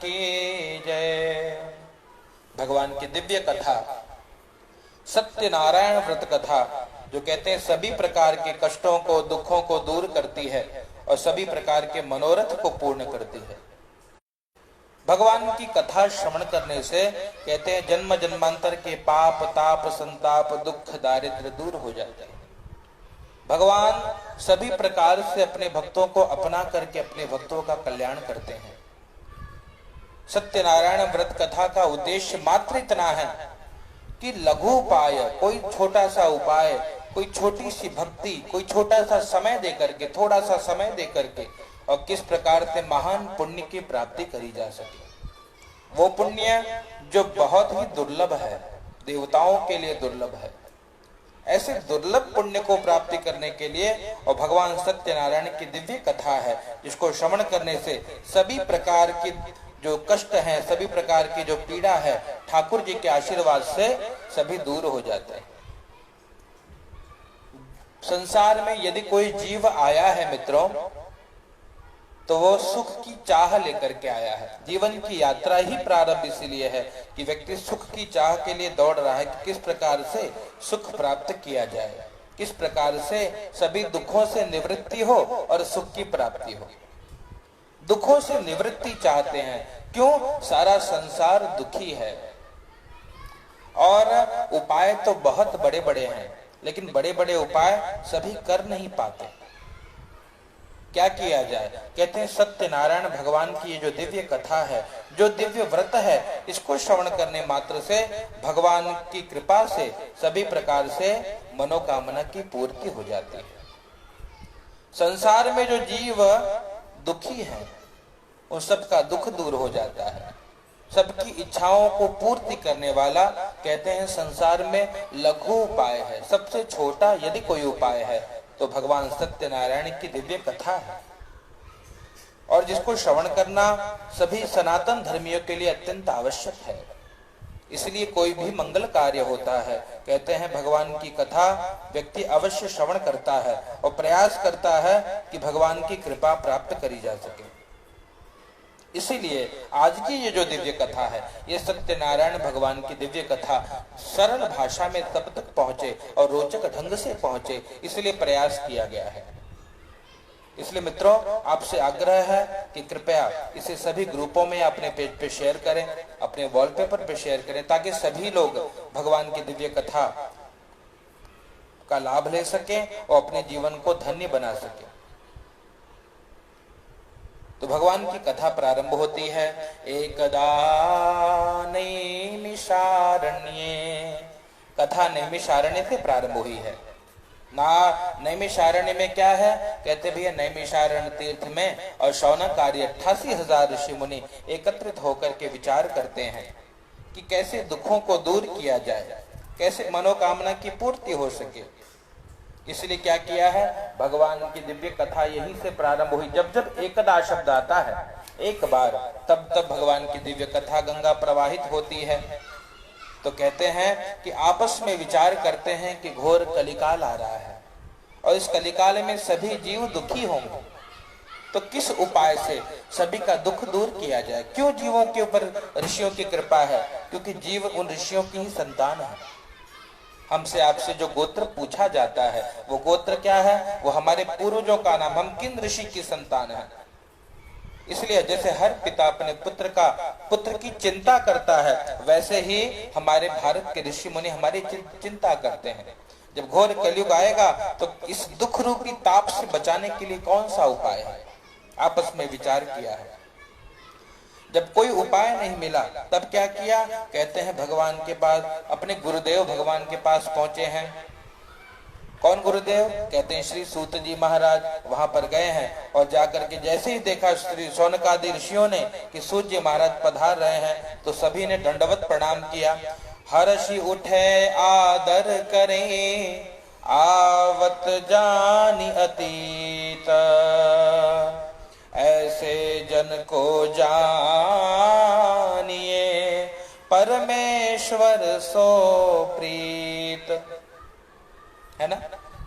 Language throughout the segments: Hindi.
की जय। भगवान की दिव्य कथा, सत्यनारायण व्रत कथा, जो कहते हैं सभी प्रकार के कष्टों को, दुखों को दूर करती है और सभी प्रकार के मनोरथ को पूर्ण करती है। भगवान की कथा श्रवण करने से कहते हैं जन्म जन्मांतर के पाप ताप संताप दुख दारिद्र्य दूर हो जाते हैं। भगवान सभी प्रकार से अपने भक्तों को अपना करके अपने भक्तों का कल्याण करते हैं। सत्यनारायण व्रत कथा का उद्देश्य मात्र इतना है कि लघु उपाय, कोई छोटा सा उपाय, कोई छोटी सी भक्ति, कोई छोटा सा समय देकर के, थोड़ा सा समय देकर के, और किस प्रकार से महान पुण्य की प्राप्ति करी जा सके। वो पुण्य जो बहुत ही दुर्लभ है, देवताओं के लिए दुर्लभ है। ऐसे दुर्लभ पुण्य को प्राप्ति करने के लिए और भगवान सत्यनारायण की दिव्य कथा है, जिसको श्रवण करने से सभी प्रकार की जो कष्ट है, सभी प्रकार की जो पीड़ा है, ठाकुर जी के आशीर्वाद से सभी दूर हो जाते हैं। संसार में यदि कोई जीव आया है मित्रों, तो वो सुख की चाह लेकर के आया है। जीवन की यात्रा ही प्रारंभ इसलिए है कि व्यक्ति सुख की चाह के लिए दौड़ रहा है कि किस प्रकार से सुख प्राप्त किया जाए, किस प्रकार से सभी दुखों से निवृत्ति हो और सुख की प्राप्ति हो। दुखों से निवृत्ति चाहते हैं, क्यों? सारा संसार दुखी है और उपाय तो बहुत बड़े बड़े हैं, लेकिन बड़े बड़े उपाय सभी कर नहीं पाते। क्या किया जाए? कहते हैं सत्यनारायण भगवान की ये जो दिव्य कथा है, जो दिव्य व्रत है, इसको श्रवण करने मात्र से भगवान की कृपा से सभी प्रकार से मनोकामना की पूर्ति हो जाती है। संसार में जो जीव दुखी है, उन सबका दुख दूर हो जाता है। सबकी इच्छाओं को पूर्ति करने वाला कहते हैं संसार में लघु उपाय है। सबसे छोटा यदि कोई उपाय है तो भगवान सत्यनारायण की दिव्य कथा है, और जिसको श्रवण करना सभी सनातन धर्मियों के लिए अत्यंत आवश्यक है। इसलिए कोई भी मंगल कार्य होता है, कहते हैं भगवान की कथा व्यक्ति अवश्य श्रवण करता है और प्रयास करता है कि भगवान की कृपा प्राप्त करी जा सके। इसीलिए आज की ये जो दिव्य कथा है, ये सत्यनारायण भगवान की दिव्य कथा सरल भाषा में तब तक पहुंचे और रोचक ढंग से पहुंचे, इसलिए प्रयास किया गया है। इसलिए मित्रों, आपसे आग्रह है कि कृपया इसे सभी ग्रुपों में अपने पेज पे शेयर करें, अपने वॉलपेपर पे शेयर करें, ताकि सभी लोग भगवान की दिव्य कथा का लाभ ले सकें और अपने जीवन को धन्य बना सकें। तो भगवान की कथा प्रारंभ होती है, एकदा नैमिषारण्ये। कथा नैमिषारण्य से प्रारंभ हुई है ना। नैमिषारण्य में क्या है? कहते भैया नैमिषारण्य तीर्थ में और शौनक आर्य 88,000 ऋषि मुनि एकत्रित होकर के विचार करते हैं कि कैसे दुखों को दूर किया जाए, कैसे मनोकामना की पूर्ति हो सके। इसलिए क्या किया है? भगवान की दिव्य कथा यहीं से प्रारंभ हुई। जब जब एकदा शब्द आता है, एक बार, तब तब भगवान की दिव्य कथा गंगा प्रवाहित होती है। तो कहते हैं कि आपस में विचार करते हैं कि घोर कलिकाल आ रहा है और इस कलिकाल में सभी जीव दुखी होंगे, तो किस उपाय से सभी का दुख दूर किया जाए। क्यों जीवों के ऊपर ऋषियों की कृपा है? क्योंकि जीव उन ऋषियों की ही संतान है। हमसे आपसे जो गोत्र पूछा जाता है, वो गोत्र क्या है? वो हमारे पूर्वजों का नाम, हम किन ऋषि की संतान है। इसलिए जैसे हर पिता अपने पुत्र की चिंता करता है, वैसे ही हमारे भारत के ऋषि मुनि हमारी चिंता करते हैं। जब घोर कलयुग आएगा तो इस दुख रूपी ताप से बचाने के लिए कौन सा उपाय है? आपस में विचार किया है। जब कोई उपाय नहीं मिला, तब क्या किया? कहते हैं भगवान के पास, अपने गुरुदेव भगवान के पास पहुंचे हैं। कौन गुरुदेव? कहते हैं श्री सूत जी महाराज। वहां पर गए हैं और जाकर के जैसे ही देखा श्री शौनकादि ऋषियों ने कि सूत जी महाराज पधार रहे हैं, तो सभी ने दंडवत प्रणाम किया। हर्षि उठे आदर करें, आवत जानी अतीत, ऐसे जन को जानिए परमेश्वर सो प्रीत। है ना?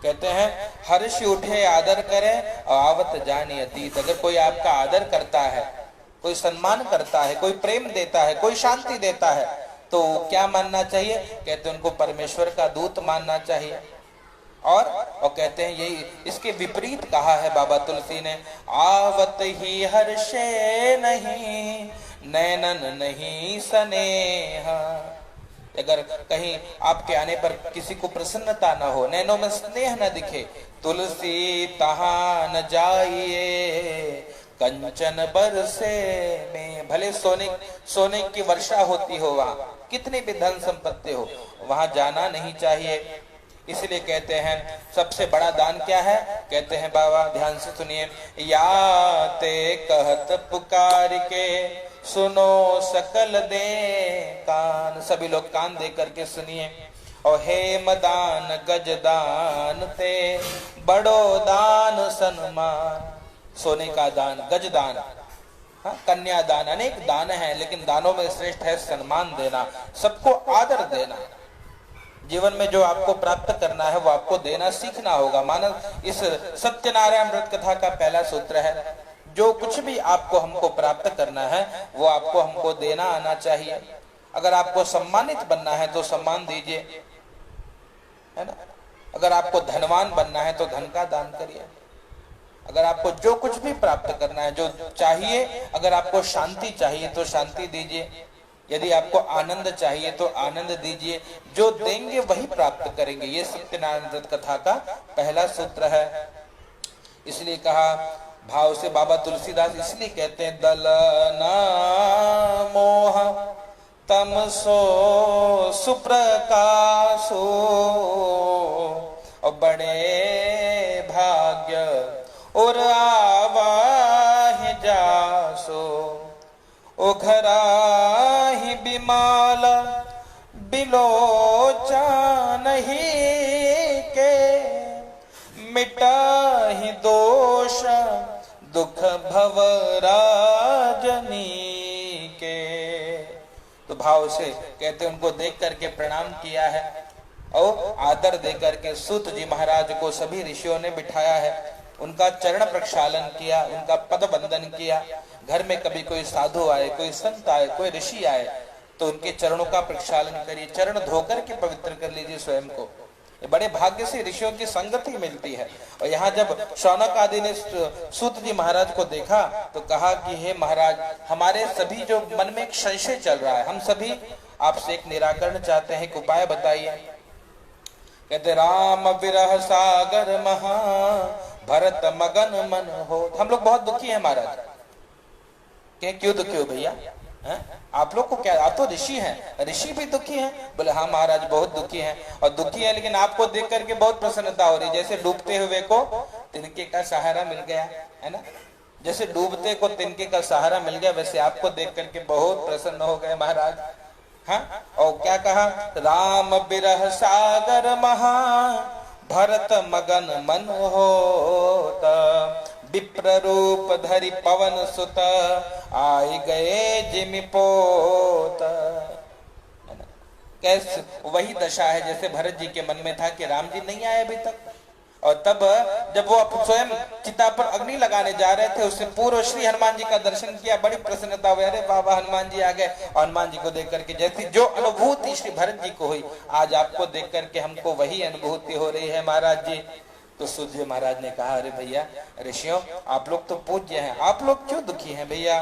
कहते हैं हर्ष उठे आदर करें और आवत जानी अतीत। अगर कोई आपका आदर करता है कोई सम्मान करता है, कोई प्रेम देता है, कोई शांति देता है, तो क्या मानना चाहिए? कहते हैं उनको परमेश्वर का दूत मानना चाहिए। और कहते हैं यही इसके विपरीत कहा है बाबा तुलसी ने, आवत ही हर्षे नहीं नैनन नहीं स्नेह। अगर कहीं आपके आने पर किसी को प्रसन्नता न हो, नैनों में स्नेह न दिखे, तुलसी तहां न जाइए कंचन बरसे में। भले सोने की वर्षा होती हो, वहां कितनी भी धन संपत्ति हो, वहां जाना नहीं चाहिए। इसलिए कहते हैं सबसे बड़ा दान क्या है? कहते हैं बाबा, ध्यान से सुनिए, याते कहत पुकार के सुनो सकल दे कान। सभी लोग कान दे करके सुनिए। और हेम दान गजदान ते बड़ो दान सन्मान। सोने का दान, गज दान, कन्या दान, अनेक दान है, लेकिन दानों में श्रेष्ठ है सम्मान देना, सबको आदर देना। जीवन में जो आपको प्राप्त करना है वो आपको देना सीखना होगा। मानव इस सत्यनारायण व्रत कथा का पहला सूत्र है, जो कुछ भी आपको हमको प्राप्त करना है वो आपको हमको देना आना चाहिए। अगर आपको सम्मानित बनना है तो सम्मान दीजिए, है ना। अगर आपको धनवान बनना है तो धन का दान करिए। अगर आपको जो कुछ भी प्राप्त करना है, जो चाहिए, अगर आपको शांति चाहिए तो शांति दीजिए, यदि आपको आनंद चाहिए तो आनंद दीजिए। जो देंगे वही प्राप्त करेंगे। ये सत्यनारायण व्रत कथा का पहला सूत्र है। इसलिए कहा भाव से बाबा तुलसीदास इसलिए कहते हैं, दल न मोह तमसो सुप्रकाशो और बड़े भाग्य और आवाहि जासो उघराहि बिमाल बिलोचा नहीं के मिटाहि दोष दुख भव राजनी के। तो भाव से कहते उनको देख करके प्रणाम किया है और आदर दे करके सूत जी महाराज को सभी ऋषियों ने बिठाया है, उनका चरण प्रक्षालन किया, उनका पद वंदन किया। घर में कभी कोई साधु आए, कोई संत आए, कोई ऋषि आए तो उनके चरणों का प्रक्षालन करिए, चरण धोकर के पवित्र कर लीजिए स्वयं को। ये बड़े भाग्य से ऋषियों की संगति मिलती है। और यहाँ जब शौनक आदि ने सूत जी महाराज को देखा तो कहा कि हे महाराज, हमारे सभी जो मन में एक संशय चल रहा है, हम सभी आपसे एक निराकरण चाहते हैं, एक उपाय बताइए। कहते राम विरह सागर महा भरत मगन मन हो। हम लोग बहुत दुखी हैं महाराज। क्यों दुखी हो भैया? आप लोग को क्या, आप तो ऋषि हैं, ऋषि भी दुखी हैं? बोले हाँ महाराज बहुत दुखी हैं। और दुखी है लेकिन आपको देख करके बहुत प्रसन्नता हो रही, जैसे डूबते हुए को तिनके का सहारा मिल गया, है ना। जैसे डूबते को तिनके का सहारा मिल गया, वैसे आपको देख करके बहुत प्रसन्न हो गए महाराज। हाँ, और क्या कहा? राम बिरह सागर महा भरत मगन मन होता विप्र रूप धरि पवन सुत आए गए जिमि पोत। कैसे वही दशा है जैसे भरत जी के मन में था कि राम जी नहीं आए अभी तक। और तब जब वो स्वयं चिता पर अग्नि लगाने जा रहे थे, उससे पूर्व श्री हनुमान जी का दर्शन किया, बड़ी प्रसन्नता हुई। अरे बाबा हनुमान जी आ गए। और हनुमान जी को देख करके जैसी जो अनुभूति श्री भरत जी को हुई, आज आपको देख करके हमको वही अनुभूति हो रही है महाराज जी। तो सूत जी महाराज ने कहा, अरे भैया ऋषियों, आप लोग तो पूज्य हैं, आप लोग क्यों दुखी हैं भैया?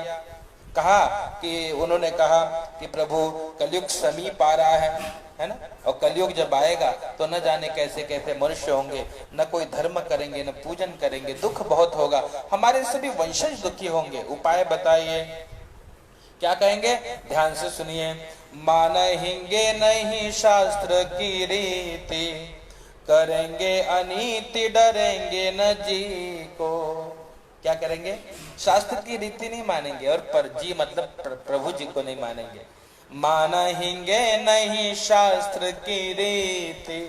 कहा कि उन्होंने कहा कि प्रभु कलयुग समीप आ रहा है ना। और कलयुग जब आएगा तो न जाने कैसे कैसे मनुष्य होंगे, न कोई धर्म करेंगे, न पूजन करेंगे, दुख बहुत होगा, हमारे सभी वंशज दुखी होंगे। उपाय बताइए। क्या कहेंगे? ध्यान से सुनिए। मानेंगे नहीं शास्त्र की रीति, करेंगे अनीति डरेंगे न जी को। क्या करेंगे? शास्त्र की रीति नहीं मानेंगे, और पर जी मतलब प्रभु जी को नहीं मानेंगे। मानेंगे नहीं शास्त्र की रीति,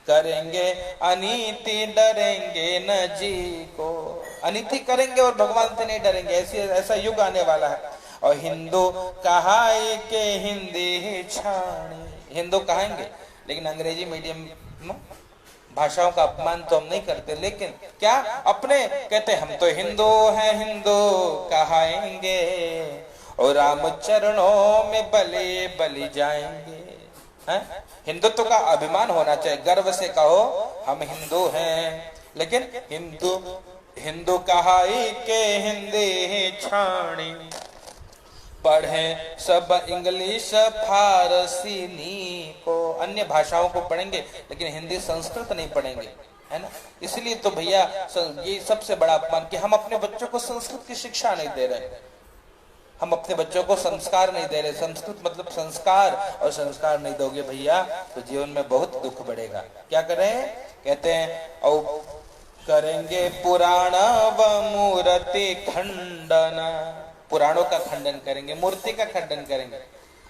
करेंगे अनीति डरेंगे न जी को। अनीति करेंगे और भगवान से नहीं डरेंगे, ऐसा युग आने वाला है। और हिंदू कहाए के हिंदी छाणी, हिंदू कहेंगे लेकिन अंग्रेजी मीडियम भाषाओं का अपमान तो हम नहीं करते, लेकिन क्या अपने कहते हम तो हिंदू हैं, हिंदू कहाएंगे और राम चरणों में बलि बलि जाएंगे। हैं? हिंदुत्व का अभिमान होना चाहिए, गर्व से कहो हम हिंदू हैं। लेकिन हिंदू हिंदू कहाई के हिंदी छाणी, पढ़े सब इंग्लिश फारसी नी को, अन्य भाषाओं को पढ़ेंगे लेकिन हिंदी संस्कृत नहीं पढ़ेंगे, है ना। इसलिए तो भैया ये सबसे बड़ा अपमान कि हम अपने बच्चों को संस्कृत की शिक्षा नहीं दे रहे, हम अपने बच्चों को संस्कार नहीं दे रहे। संस्कृत मतलब संस्कार, और संस्कार नहीं दोगे भैया तो जीवन में बहुत दुख बढ़ेगा। क्या करें, कहते हैं औ करेंगे पुराण व मूर्ति खंडन, पुराणों का खंडन करेंगे, मूर्ति का खंडन करेंगे,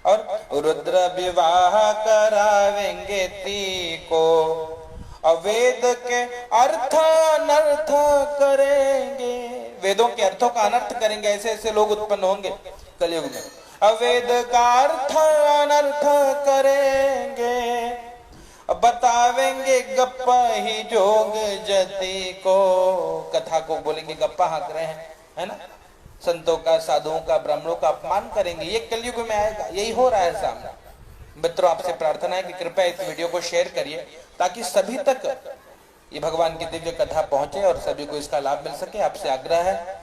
और रुद्र विवाह करावेंगे ती को, अवेद के अर्थ अनर्थ करेंगे, वेदों के अर्थों का अनर्थ करेंगे। ऐसे ऐसे लोग उत्पन्न होंगे कलयुग में, अवेद का अर्थ अनर्थ करेंगे, बतावेंगे गप्पा ही जोग जति को, कथा को बोलेंगे गप्पा हाँक रहे हैं, है ना। संतों का, साधुओं का, ब्राह्मणों का अपमान करेंगे, ये कलयुग में आएगा, यही हो रहा है सामने। मित्रों, आपसे प्रार्थना है कि कृपया इस वीडियो को शेयर करिए ताकि सभी तक ये भगवान की दिव्य कथा पहुंचे और सभी को इसका लाभ मिल सके, आपसे आग्रह है।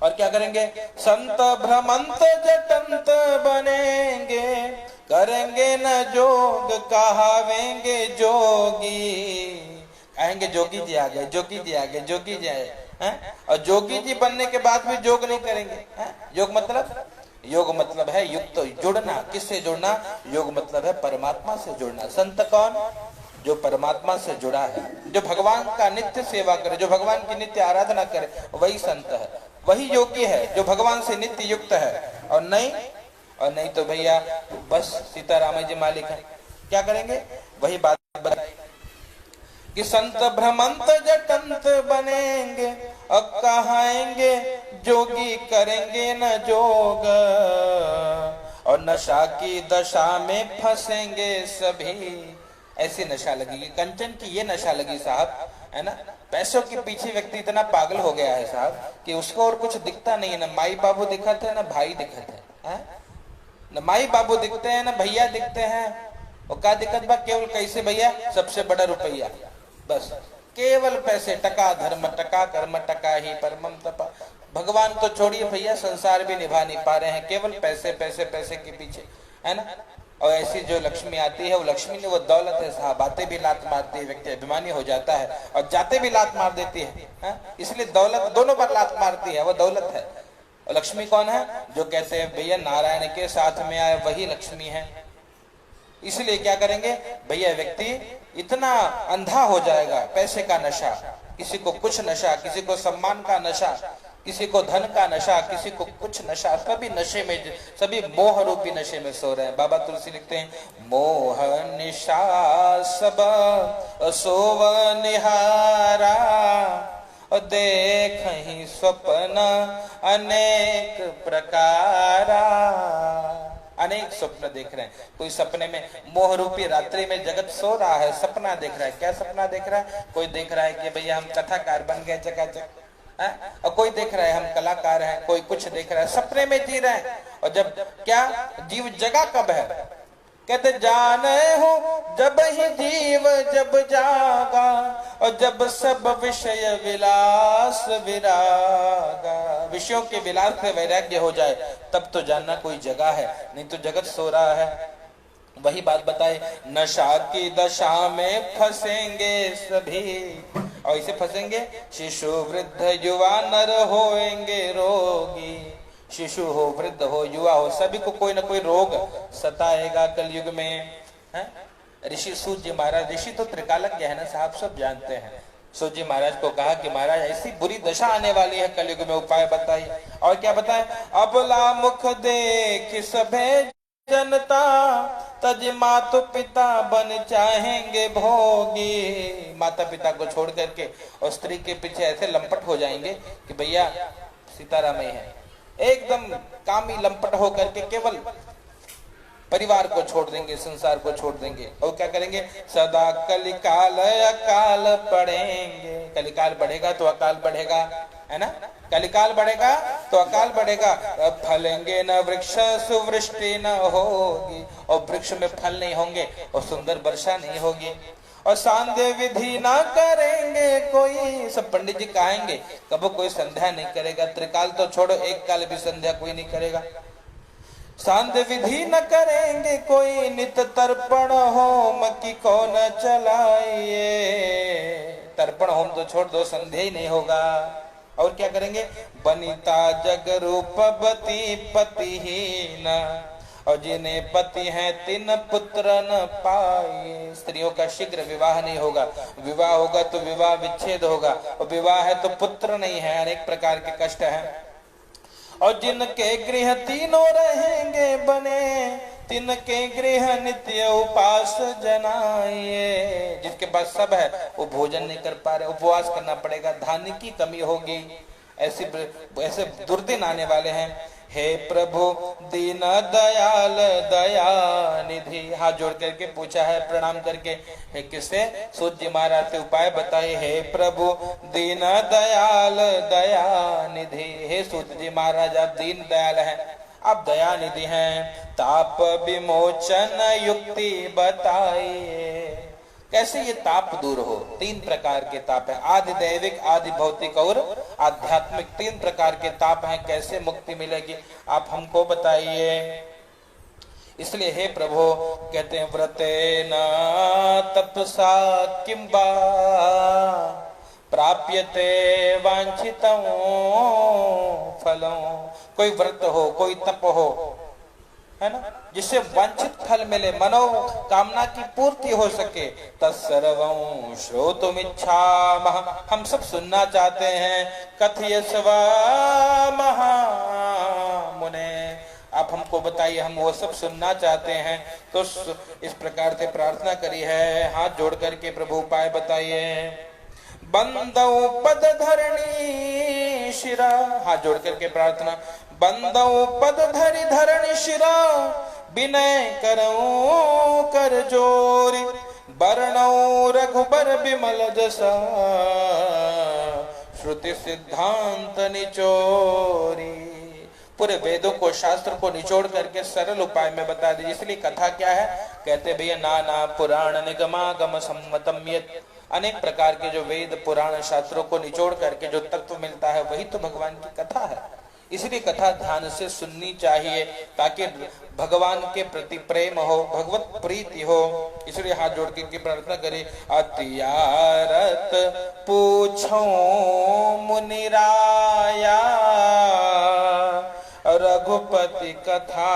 और क्या करेंगे, संत भ्रमंत जटंत बनेंगे, करेंगे न जोग कहावेंगे जोगी, कहेंगे जोगी जी आ गए, जोगी जी आ गए, जोगी जी आए हैं। और जोगी जी बनने के बाद भी जोग नहीं करेंगे, हैं? योग मतलब है युक्त, जुड़ना। किससे जुड़ना, योग मतलब है परमात्मा से जुड़ना। संत कौन, जो परमात्मा से जुड़ा है, जो भगवान का नित्य सेवा करे, जो भगवान की नित्य आराधना करे, वही संत है, वही योगी है जो भगवान से नित्य युक्त है। और नहीं तो भैया बस सीताराम जी मालिक है। क्या करेंगे, वही बात बताई कि संत भ्रमंत जटंत बनेंगे, अब कहाएंगे जोगी करेंगे न जोग, और नशा की दशा में फंसेंगे सभी। ऐसी नशा लगेगी, कंचन की ये नशा लगी साहब, है ना। पैसों के पीछे व्यक्ति इतना पागल हो गया है साहब कि उसको और कुछ दिखता नहीं है, ना माई बाबू दिखते हैं, ना भाई दिखते हैं, न माई बाबू दिखते हैं, ना भैया दिखते हैं। और क्या दिक्कत बा, केवल कैसे भैया, सबसे बड़ा रुपया, बस केवल पैसे, टका धर्म टका कर्म टका ही परमम तपा। भगवान तो छोड़िए भैया, संसार भी निभा नहीं पा रहे हैं, केवल पैसे पैसे पैसे के पीछे, है ना। और ऐसी जो लक्ष्मी आती है, वो लक्ष्मी ने वो दौलत है साहब, आते भी लात मारती है, व्यक्ति अभिमानी हो जाता है, और जाते भी लात मार देती है। इसलिए दौलत दोनों पर लात मारती है, वो दौलत है। और लक्ष्मी कौन है, जो कहते हैं भैया नारायण के साथ में आए वही लक्ष्मी है। इसलिए क्या करेंगे भैया, व्यक्ति इतना अंधा हो जाएगा, पैसे का नशा, किसी को कुछ नशा, किसी को सम्मान का नशा, किसी को धन का नशा, किसी को कुछ नशा, सभी नशे में, सभी मोह रूपी नशे में सो रहे हैं। बाबा तुलसी लिखते हैं, मोह निशा सब सोव निहारा, और देख ही स्वप्न अनेक प्रकारा। अनेक स्वप्न देख रहे हैं, कोई सपने में मोह रूपी रात्रि में जगत सो रहा है, सपना देख रहा है। क्या सपना देख रहा है, कोई देख रहा है कि भैया हम कथाकार बन गए चकाचक, और कोई देख रहा है हम कलाकार हैं, कोई कुछ देख रहा है, सपने में जी रहे हैं। और जब क्या जीव जगा कब है, कहते जाने हो जब ही जीव जब जागा, और जब सब विषय विलास विरागा, विषयों के विलास से वैराग्य हो जाए तब तो जानना कोई जगह है, नहीं तो जगत सो रहा है। वही बात बताए, नशा की दशा में फंसेंगे सभी, और इसे फंसेंगे शिशु वृद्ध युवा नर होएंगे रोगी। शिशु हो, वृद्ध हो, युवा हो, सभी को कोई ना कोई रोग सताएगा कलयुग में। ऋषि सूत जी महाराज, ऋषि तो त्रिकालज्ञ है ना साहब, सब जानते हैं। सूत जी महाराज को कहा कि महाराज ऐसी बुरी दशा आने वाली है कलयुग में, उपाय बताइए। और क्या बताए, अबला मुख देख सभे जनता, तज माता पिता बन चाहेंगे भोगी। माता पिता को छोड़ करके और स्त्री के पीछे ऐसे लंपट हो जाएंगे कि भैया सीताराम ही है, एकदम कामी लंपट हो करके केवल परिवार को छोड़ देंगे, संसार को छोड़ देंगे और क्या करेंगे? सदा कलिकाल अकाल पढ़ेंगे। कलिकाल बढ़ेगा तो अकाल बढ़ेगा, है ना? कलिकाल बढ़ेगा तो अकाल बढ़ेगा। फलेंगे न वृक्ष सुवृष्टि न होगी, और वृक्ष में फल नहीं होंगे और सुंदर वर्षा नहीं होगी। और सांध्य विधि ना करेंगे कोई, सब पंडित जी कहेंगे, कब कोई संध्या नहीं करेगा। त्रिकाल तो छोड़ो, एक काल भी संध्या कोई नहीं करेगा। सांध्य विधि न करेंगे कोई, नित तर्पण होम की कौन चलाइए। तर्पण होम तो छोड़ दो, संध्या ही नहीं होगा। और क्या करेंगे? बनिता जग रूप बती पतिहीन, और जिन्हें पति हैं तिन पुत्र न पाए। स्त्रियों का शीघ्र विवाह नहीं होगा, विवाह होगा तो विवाह विच्छेद होगा, और विवाह है तो पुत्र नहीं है, अनेक प्रकार के कष्ट हैं। और जिनके गृह तीनों रहेंगे बने, तिनके गृह नित्य उपास जनाए। जिसके पास सब है वो भोजन नहीं कर पा रहे, उपवास करना पड़ेगा, धान्य की कमी होगी। ऐसे दुर्दिन आने वाले हैं। हे प्रभु दीन दयाल दया निधि, हाथ जोड़ करके पूछा है प्रणाम करके। हे किससे? सूत जी महाराज से उपाय बताए। हे प्रभु दीन दयाल दया निधि, हे सूत जी महाराज आप दीन दयाल हैं, आप दया निधि हैं। ताप विमोचन युक्ति बताइए, कैसे ये ताप दूर हो। 3 प्रकार के ताप है, आदि दैविक, आदि भौतिक और आध्यात्मिक। 3 प्रकार के ताप हैं, कैसे मुक्ति मिलेगी आप हमको बताइए। इसलिए हे प्रभु कहते हैं, व्रतेन तपसा किंबा प्राप्यते वांछितं फलं। कोई व्रत हो, कोई तप हो, है ना, जिससे वांछित फल मिले, मनो कामना की पूर्ति हो सके। तत्सर्वं श्रोतुमिच्छामः, हम सब सुनना चाहते हैं। कथयस्व महामुने, आप हमको बताइए, हम वो सब सुनना चाहते हैं। तो इस प्रकार से प्रार्थना करी है, हाथ जोड़ करके प्रभु उपाय बताइए। बंदौ पद धरणी शिरा, हाथ जोड़ करके प्रार्थना। बंदौ पद धरि धरणी शिरा, विनय करऊं कर जोरी। बरनऊ रघुबर विमल जसा, श्रुति सिद्धांत निचोरी। पूरे वेदों को, शास्त्र को निचोड़ करके सरल उपाय में बता दी। इसलिए कथा क्या है? कहते भैया नाना पुराण निगमागम सम्मतम यत्, अनेक प्रकार के जो वेद पुराण शास्त्रों को निचोड़ करके जो तत्व मिलता है वही तो भगवान की कथा है। इसलिए कथा ध्यान से सुननी चाहिए ताकि भगवान के प्रति प्रेम हो, भगवत प्रीति हो। इसलिए हाथ जोड़ के प्रार्थना करें। अतियारत पूछो मुनिराया, रघुपति कथा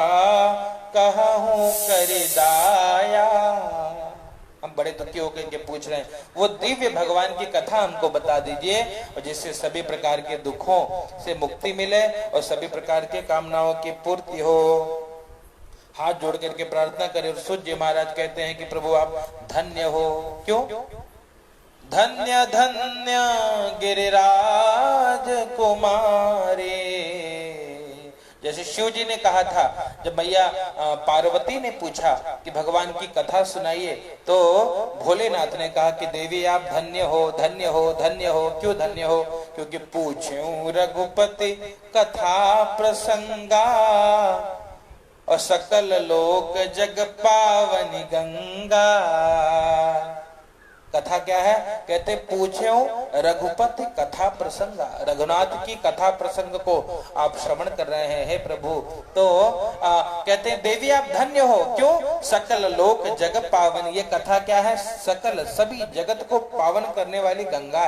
कहूं करिदाया। हम बड़े दुखी होकर के पूछ रहे हैं, वो दिव्य भगवान की कथा हमको बता दीजिए, और जिससे सभी प्रकार के दुखों से मुक्ति मिले और सभी प्रकार के कामनाओं की पूर्ति हो। हाथ जोड़ करके प्रार्थना करें। सूत जी महाराज कहते हैं कि प्रभु आप धन्य हो। क्यों? धन्य धन्य गिरिराज कुमारी। जैसे शिव जी ने कहा था, जब मैया पार्वती ने पूछा कि भगवान की कथा सुनाइए, तो भोलेनाथ ने कहा कि देवी आप धन्य हो, धन्य हो, धन्य हो। क्यों धन्य हो? क्योंकि पूछूं रघुपति कथा प्रसंगा, और सकल लोक जग पावनी गंगा। कथा क्या है? कहते पूछो रघुपति कथा प्रसंगा, रघुनाथ की कथा प्रसंग को आप श्रवण कर रहे हैं हे प्रभु। तो कहते हैं देवी आप धन्य हो। क्यों? सकल लोक जग पावन। ये कथा क्या है? सकल सभी जगत को पावन करने वाली गंगा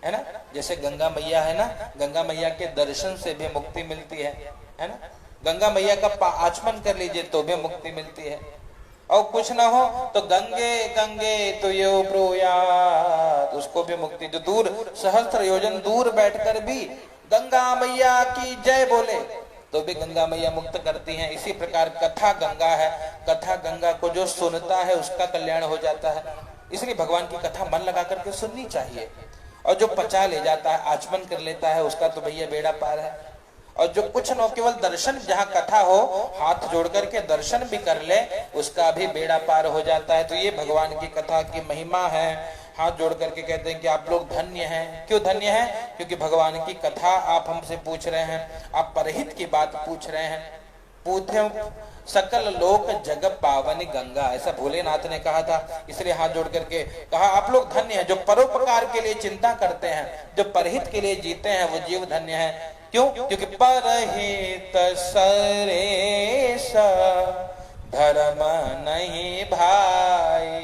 है ना। जैसे गंगा मैया है ना, गंगा मैया के दर्शन से भी मुक्ति मिलती है ना। गंगा मैया का आचमन कर लीजिए तो भी मुक्ति मिलती है। और कुछ ना हो तो गंगे गंगे तो यो ब्रूयात, उसको भी मुक्ति। जो दूर सहस्त्र योजन दूर बैठकर भी गंगा मैया की जय बोले तो भी गंगा मैया मुक्त करती हैं। इसी प्रकार कथा गंगा है, कथा गंगा को जो सुनता है उसका कल्याण हो जाता है। इसलिए भगवान की कथा मन लगा करके सुननी चाहिए। और जो पचा ले जाता है, आचमन कर लेता है, उसका तो भैया बेड़ा पार है। और जो कुछ न केवल दर्शन, जहाँ कथा हो हाथ जोड़ करके दर्शन भी कर ले, उसका भी बेड़ा पार हो जाता है। तो ये भगवान की कथा की महिमा है। हाथ जोड़ करके कहते हैं कि आप लोग धन्य हैं। क्यों धन्य हैं? क्योंकि भगवान की कथा आप हमसे पूछ रहे हैं, आप परहित की बात पूछ रहे हैं। पूछे सकल लोक जग पावनी गंगा, ऐसा भोलेनाथ ने कहा था। इसलिए हाथ जोड़ करके कहा आप लोग धन्य हैं, जो परोपकार के लिए चिंता करते हैं, जो परहित के लिए जीते हैं, वो जीव धन्य है। क्यों? क्योंकि परहित सरेश धर्म नहीं भाई,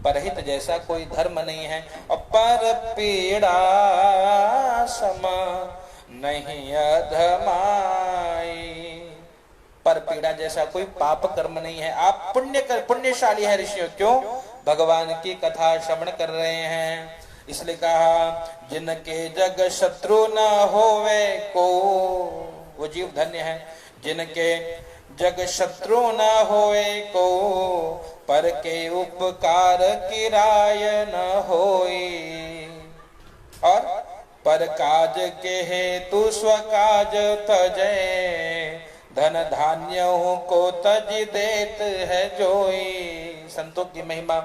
परहित जैसा कोई धर्म नहीं है, और पर पीड़ा सम नहीं अधमाई, पर पीड़ा जैसा कोई पाप कर्म नहीं है। आप पुण्यशाली है ऋषियों। क्यों? भगवान की कथा श्रवण कर रहे हैं। इसलिए कहा जिनके जग शत्रु न होवे को, वो जीव धन्य है। जिनके जग शत्रु न होए को, पर के उपकार किराय न होई, और पर काज के हेतु स्वकाज तजय, धन धान्य को तज देत है जोई। संतों की महिमा।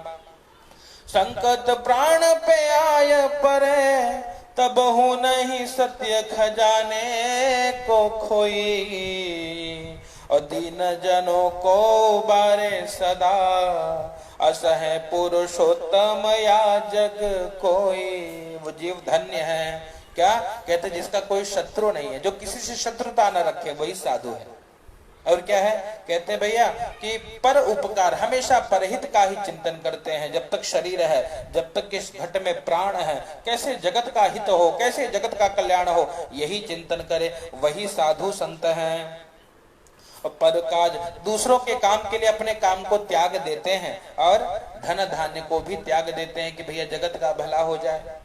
संकट प्राण पे आय परे, तब हूँ नहीं सत्य खजाने को खोई, और दीन जनों को बारे सदा, असह पुरुषोत्तम या जग कोई। वो जीव धन्य है। क्या कहते? जिसका कोई शत्रु नहीं है, जो किसी से शत्रुता न रखे, वही साधु है। और क्या है? कहते भैया कि पर उपकार, हमेशा परहित का ही चिंतन करते हैं। जब तक शरीर है, जब तक इस घट में प्राण है, कैसे जगत का हित हो, कैसे जगत का कल्याण हो, यही चिंतन करे, वही साधु संत हैं। और पर काज, दूसरों के काम के लिए अपने काम को त्याग देते हैं, और धन धान्य को भी त्याग देते हैं कि भैया जगत का भला हो जाए।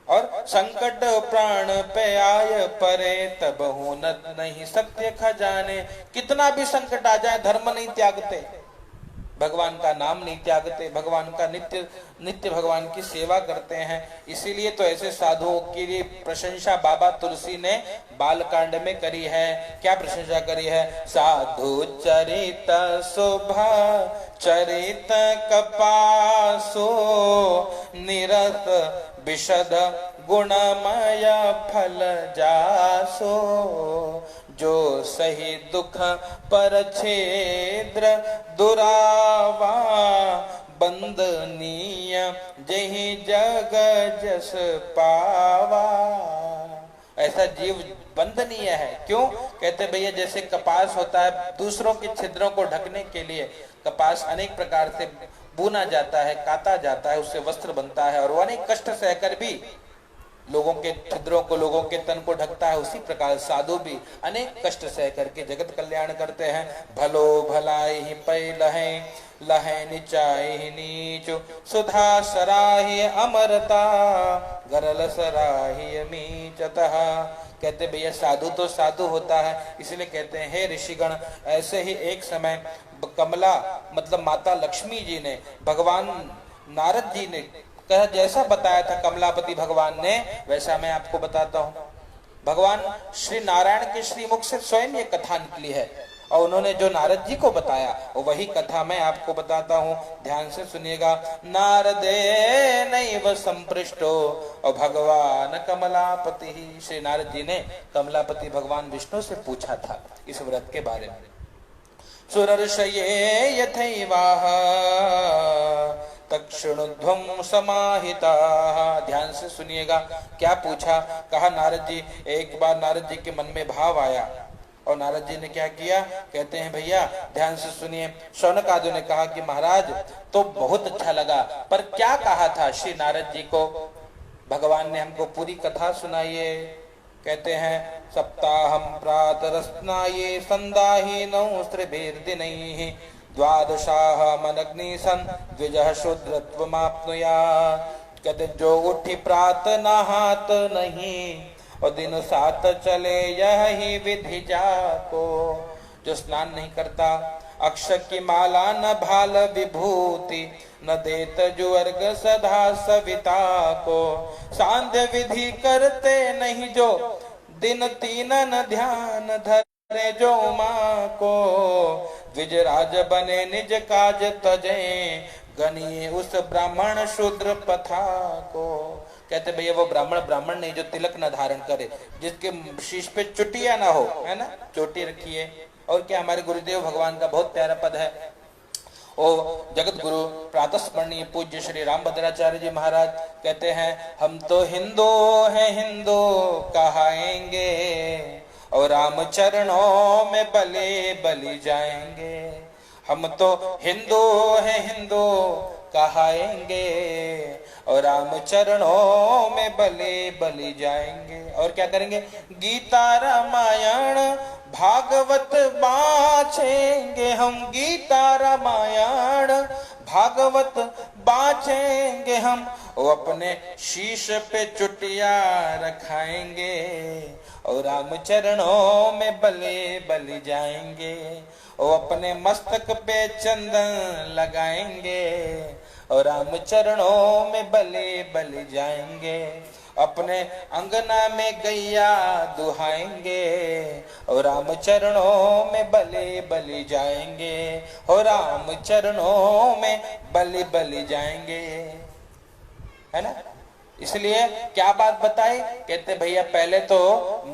और संकट प्राण पे आय परे, तब हूँ नहीं सत्य खजाने। कितना भी संकट आ जाए, धर्म नहीं त्यागते, भगवान का नाम नहीं त्यागते, भगवान का नित्य भगवान की सेवा करते हैं। इसीलिए तो ऐसे साधुओं की प्रशंसा बाबा तुलसी ने बालकांड में करी है। क्या प्रशंसा करी है? साधु चरित शोभा चरित कपासो, निरत विशद गुणमय फल जासो, जो सही दुख पर छेद्र दुरावा, बंदनीय जही जग जस पावा। ऐसा जीव बंदनीय है। क्यों? कहते भैया जैसे कपास होता है, दूसरों के छिद्रों को ढकने के लिए कपास अनेक प्रकार से बुना जाता है, काता जाता है, उससे वस्त्र बनता है, और वो अनेक कष्ट सहकर भी लोगों के छिद्रों को, लोगों के तन को ढकता है। उसी प्रकार साधु भी अनेक कष्ट सह करके जगत कल्याण करते हैं। भलो भलाई ही पै लहे, लहे नीचाई नीचो, सुधा सराही अमरता, गरल सराही मीचतः। कहते भैया साधु तो साधु होता है, इसलिए कहते हैं हे ऋषिगण, ऐसे ही एक समय कमला मतलब माता लक्ष्मी जी ने भगवान नारद जी ने कहा, जैसा बताया था कमलापति भगवान ने, वैसा मैं आपको बताता हूँ। भगवान श्री नारायण के श्रीमुख से स्वयं ये कथा निकली है, और उन्होंने जो नारद जी को बताया वही कथा मैं आपको बताता हूँ। ध्यान से सुनिएगा। नारदे नैव संपृष्टो, और भगवान कमलापति ही, श्री नारद जी ने कमलापति भगवान विष्णु से पूछा था इस व्रत के बारे में। सुरर्षये यथैवाह तक्षुणध्वं समाहिता। ध्यान से सुनिएगा क्या पूछा। कहा नारद जी, एक बार नारद जी के मन में भाव आया, और नारद जी ने क्या किया? कहते हैं भैया ध्यान से सुनिए। शौनक आदि ने कहा कि महाराज तो बहुत अच्छा लगा, पर क्या कहा था श्री नारद जी को? भगवान ने हमको पूरी कथा सुनाइए। कहते हैं सप्ताहम प्रातरस्नाये संदाहि नौ स्त्रिभिर्दिनैः, द्वादशाह मनग्नि सन द्विजः शूद्रत्वमाप्नुयात्। कहते जो उठी प्रात नहात नहीं, और दिन 7 चले यही विधि जाको। जो स्नान नहीं करता, अक्षय की माला न भाल विभूति, न देत जो अर्घ सदा सविता को। सांध्य विधि करते नहीं जो दिन तीनन ध्यान धरे जो माँ को, द्विजराज बने निज काज तजे, गनिए उस ब्राह्मण शूद्र पथा को। कहते भैया वो ब्राह्मण नहीं जो तिलक न धारण करे, जिसके शीश पे चुटिया ना हो, है ना, चोटी रखी है। और क्या, हमारे गुरुदेव भगवान का बहुत प्यारा पद है, ओ जगत गुरु प्रातस्मरणीय पूज्य श्री रामभद्राचार्य जी महाराज कहते हैं, हम तो हिंदू हैं हिंदू कहाएंगे, और राम चरणों में बलि बलि जाएंगे। हम तो हिंदू हैं हिंदू कहाएंगे, और राम चरणों में बलि बलि जाएंगे। और क्या करेंगे, गीता रामायण भागवत बाँचेंगे हम, गीता रामायण भागवत बाँचेंगे हम, वो अपने शीश पे चुटिया रखाएंगे, और राम चरणों में बलि बलि जाएंगे। वो अपने मस्तक पे चंदन लगाएंगे, और राम चरणों में बलि बलि जाएंगे। अपने अंगना में गैया दुहाएंगे, और राम चरणों में बलि बलि जाएंगे, और राम चरणों में बलि बलि जाएंगे, है ना। इसलिए क्या बात बताई, कहते भैया पहले तो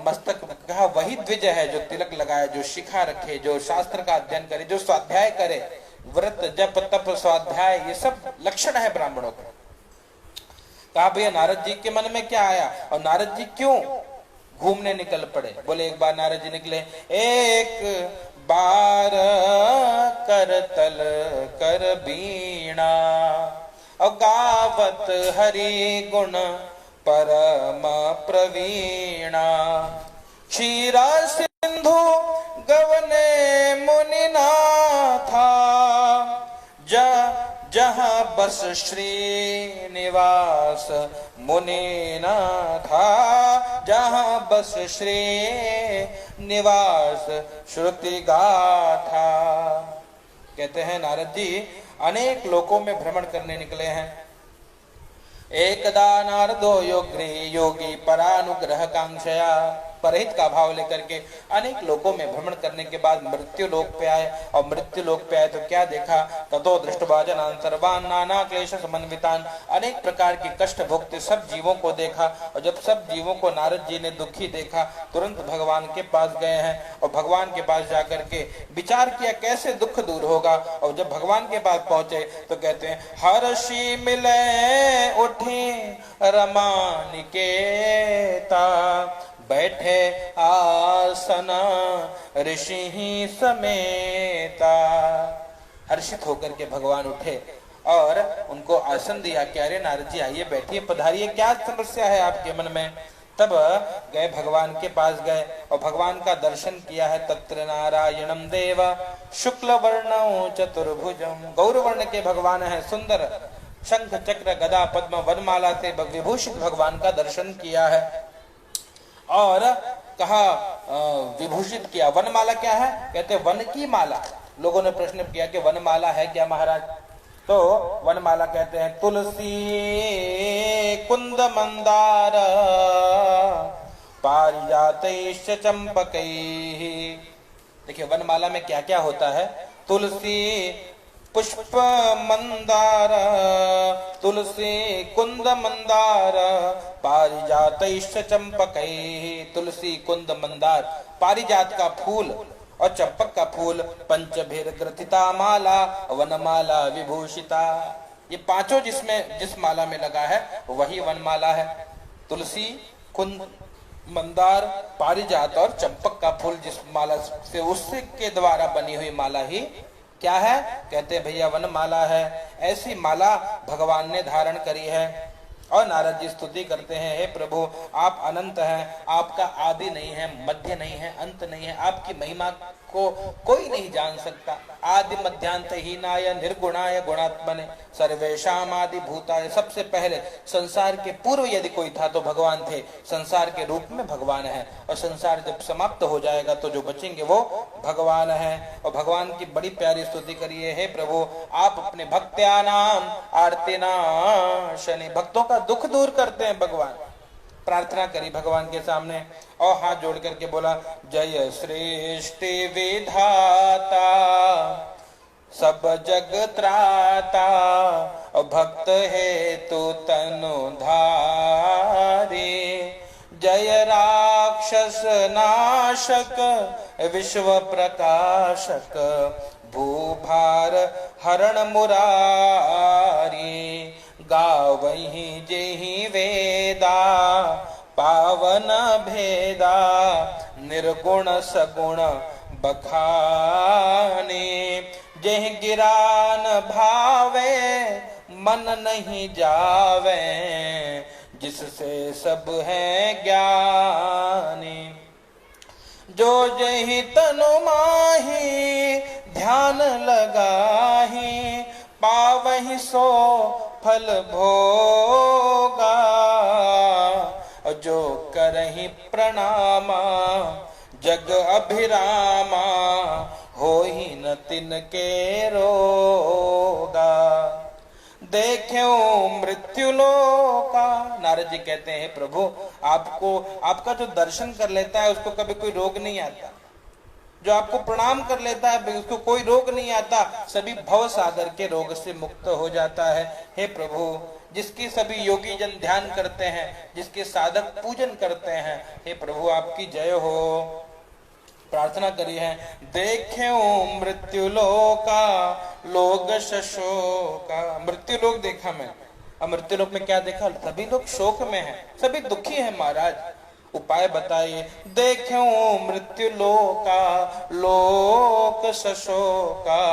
मस्तक कहा वही द्विज है जो तिलक लगाए, जो शिखा रखे, जो शास्त्र का अध्ययन करे, जो स्वाध्याय करे, व्रत जप तप स्वाध्याय, ये सब लक्षण है ब्राह्मणों के। कहा भैया नारद जी के मन में क्या आया, और नारद जी क्यों घूमने निकल पड़े। बोले एक बार नारद जी निकले, एक बार करतल कर बीणा, और गावत हरि गुण परम प्रवीणा, क्षीरा सिंधु गवने मुनि नाथा, जहाँ बस श्री निवास मुनि नाथा, जहाँ बस श्री निवास श्रुति गाथा। कहते हैं नारद जी अनेक लोकों में भ्रमण करने निकले हैं। एकदा नारदो योगी परानुग्रह कांक्षया, परहित का भाव लेकर के अनेक लोकों में भ्रमण करने के बाद मृत्यु लोक पे आए, और मृत्यु लोक पे आए तो क्या देखा, ततो दृष्टवा जनान् सर्वान् नाना क्लेश समन्वितान्, अनेक प्रकार की कष्ट भोगते सब जीवों को देखा। और जब सब जीवों को नारद जी ने दुखी देखा, तुरंत भगवान के पास गए हैं, और भगवान के पास जाकर के विचार किया कैसे दुख दूर होगा। और जब भगवान के पास पहुंचे तो कहते हैं, हर्षि मिले उठी रमा निकेता, बैठे आसन ऋषि ही समेता। हर्षित होकर के भगवान उठे और उनको आसन दिया कि अरे नारद जी आइए बैठिए, पधारिए, क्या समस्या है आपके मन में। तब गए भगवान के पास गए और भगवान का दर्शन किया है। तत्र नारायणम देव शुक्ल वर्णौ चतुर्भुजम, गौर वर्ण के भगवान है, सुंदर शंख चक्र गदा पद्म वनमाला से विभूषित भगवान का दर्शन किया है। और कहा विभूषित किया। वनमाला क्या है, कहते वन की माला। लोगों ने प्रश्न किया कि वनमाला है क्या महाराज, तो वनमाला कहते हैं तुलसी कुंद मंदार पारिजातैश्च चंपकैः। देखिए वनमाला में क्या क्या होता है, तुलसी पुष्प मंदार, तुलसी कुंद मंदार पारिजातैश्च चंपकैः। तुलसी कुंद मंदार पारिजात का फूल और चंपक का फूल, पंचभीर ग्रथिता माला वनमाला विभूषिता। ये पांचों जिस माला में लगा है वही वनमाला है। तुलसी कुंद मंदार पारिजात और चंपक का फूल जिस माला से उससे के द्वारा बनी हुई माला ही क्या है, कहते हैं भैया वनमाला है। ऐसी माला भगवान ने धारण करी है। और नारद जी स्तुति करते हैं, हे प्रभु आप अनंत हैं, आपका आदि नहीं है, मध्य नहीं है, अंत नहीं है, आपकी महिमा को कोई नहीं जान सकता। आदि मध्यांत हीनाय निर्गुणाय गुणात्मने सर्वेशाम आदि भूताय। सबसे पहले संसार के पूर्व यदि कोई था तो भगवान थे, संसार के रूप में भगवान है, और संसार जब समाप्त हो जाएगा तो जो बचेंगे वो भगवान है। और भगवान की बड़ी प्यारी स्तुति करिए, हे प्रभु आप अपने भक्त्यानाम आर्तिनाशनि, भक्तों का दुख दूर करते हैं भगवान। प्रार्थना करी भगवान के सामने और हाथ जोड़ करके बोला, जय सृष्टि विधाता सब जग त्राता भक्त हेतु तनु धारी, जय राक्षस नाशक विश्व प्रकाशक भूभार हरण मुरारी, गावहि जेहि वेदा पावन भेदा निर्गुण सगुण बखाने, जेहि गिरान भावे मन नहीं जावे जिससे सब है ज्ञानी, जो जहि तनु माही ध्यान लगाही पावहि सो फल भोगा, जो करहि प्रणामा जग अभिरामा होहि न तिनके रोगा, देख्यो मृत्यु लोका। नारद जी कहते हैं प्रभु आपको, आपका जो दर्शन कर लेता है उसको कभी कोई रोग नहीं आता, जो आपको प्रणाम कर लेता है उसको कोई रोग नहीं आता, सभी भव सागर के रोग से मुक्त हो जाता है। हे प्रभु जिसकी सभी योगी जन ध्यान करते हैं, जिसके साधक पूजन करते हैं, हे प्रभु आपकी जय हो। प्रार्थना करी है, देख्यो मृत्यु लोका लोग शोका। मृत्यु लोक देखा मैं, अब मृत्यु लोक में क्या देखा? सभी लोग शोक में हैं, सभी दुखी हैं महाराज, उपाय बताइए। देख्यो मृत्यु लोका लोक शोका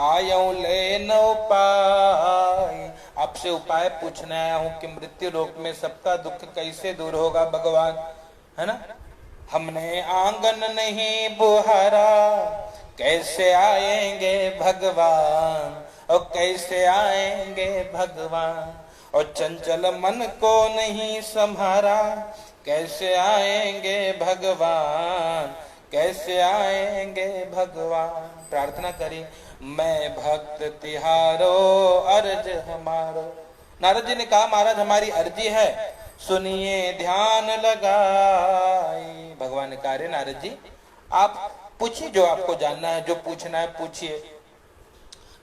आयो ले न उपाय। आपसे उपाय पूछने आया हूं कि मृत्यु लोक में सबका दुख कैसे दूर होगा भगवान, है ना। हमने आंगन नहीं बुहारा कैसे आएंगे भगवान, और कैसे आएंगे भगवान, और चंचल मन को नहीं संभारा कैसे आएंगे भगवान, कैसे आएंगे भगवान। प्रार्थना करी, मैं भक्त तिहारो अर्ज हमारो। नारद जी ने कहा महाराज हमारी अर्जी है, सुनिए ध्यान लगाई। भगवान ने कहा, नारद जी आप पूछिए जो आपको जानना है, जो पूछना है पूछिए।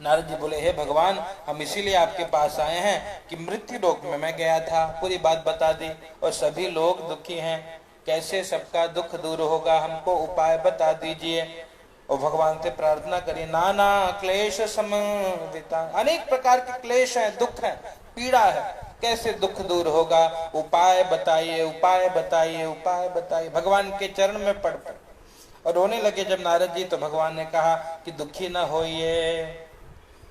नारद जी बोले, हे भगवान हम इसीलिए आपके पास आए हैं कि मृत्यु लोक में मैं गया था, पूरी बात बता दी और सभी लोग दुखी हैं, कैसे सबका दुख दूर होगा, हमको उपाय बता दीजिए। और भगवान से प्रार्थना करिए, नाना क्लेश समविता, अनेक प्रकार के क्लेश हैं, दुख है, पीड़ा है, कैसे दुख दूर होगा, उपाय बताइए, उपाय बताइए, उपाय बताइए। भगवान के चरण में पड़ और रोने लगे जब नारद जी, तो भगवान ने कहा कि दुखी न होइए।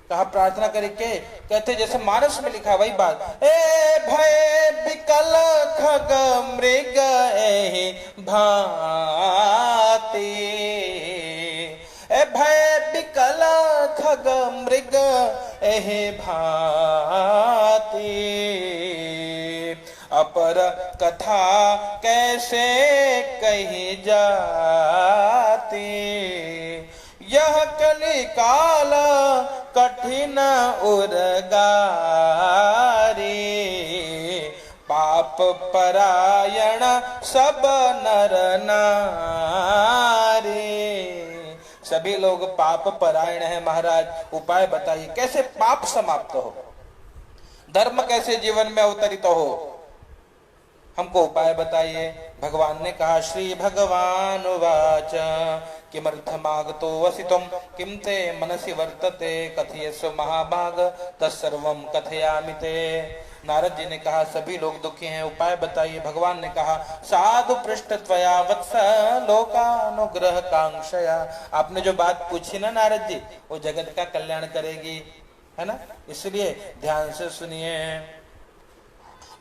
कहा प्रार्थना करके, कहते जैसे मानस में लिखा वही बात, ए भय विकल खग मृग एहि भांति, ए भय विकल खग मृग एहि भांति, अपर कथा कैसे कही जाती, यह कलिकाल कठिन उर्गारी, पाप परायण सब नर नारी। सभी लोग पाप परायण है महाराज, उपाय बताइए कैसे पाप समाप्त हो, धर्म कैसे जीवन में अवतरित हो, हमको उपाय बताइए। भगवान ने कहा, श्री भगवान उवाच किमर्थमागतो वसितुम किम ते मनसि वर्तते कथयस्व महाभाग तत्सर्वं कथयामि ते। नारद जी ने कहा सभी लोग दुखी हैं, उपाय बताइए। भगवान ने कहा, साधु पृष्ठ त्वया वत्स लोकानुग्रह कांक्षया। आपने जो बात पूछी ना नारद जी, वो जगत का कल्याण करेगी, है ना, इसलिए ध्यान से सुनिए।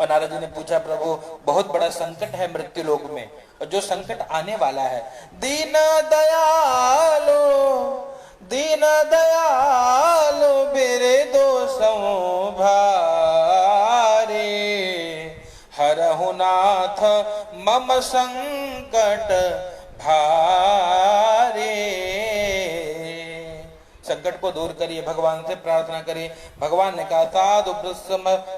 और नारद जी ने पूछा, प्रभु बहुत बड़ा संकट है मृत्यु लोक में, और जो संकट आने वाला है, दीन दयालो दीन दयालो बेरे दोषों भारे, हरहु नाथ मम संकट भारे। संकट संकट को दूर करिए, भगवान से प्रार्थना करिए। भगवान ने कहा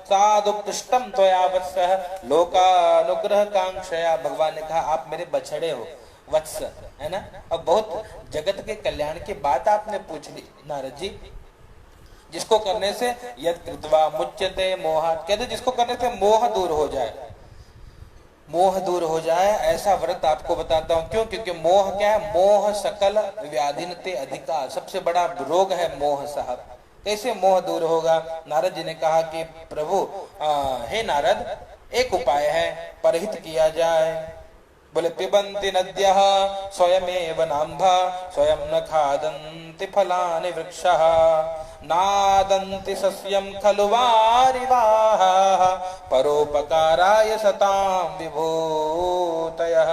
साधुपृष्टम त्वया वत्सः लोकानुग्रह कांक्षया। भगवान ने कहा आप मेरे बछड़े हो, वत्स है ना। अब बहुत जगत के कल्याण की बात आपने पूछ ली नारद जी, जिसको करने से यद कृत्वा मुच्यते मोहात्, कहते जिसको करने से मोह दूर हो जाए, मोह दूर हो जाए, ऐसा व्रत आपको बताता हूं। क्यों? क्योंकि मोह क्या है? मोह सकल व्याधिनते अधिकार, सबसे बड़ा रोग है मोह साहब। कैसे मोह दूर होगा? नारद जी ने कहा कि प्रभु हे नारद, एक उपाय है, परहित किया जाए। बोले पिबन्ति नद्यः स्वयमेव नाम्भा स्वयं न खादन्ति फलानि वृक्षः नादन्ति सस्यं खलु वारिवाः परोपकाराय सतां विभूतयः।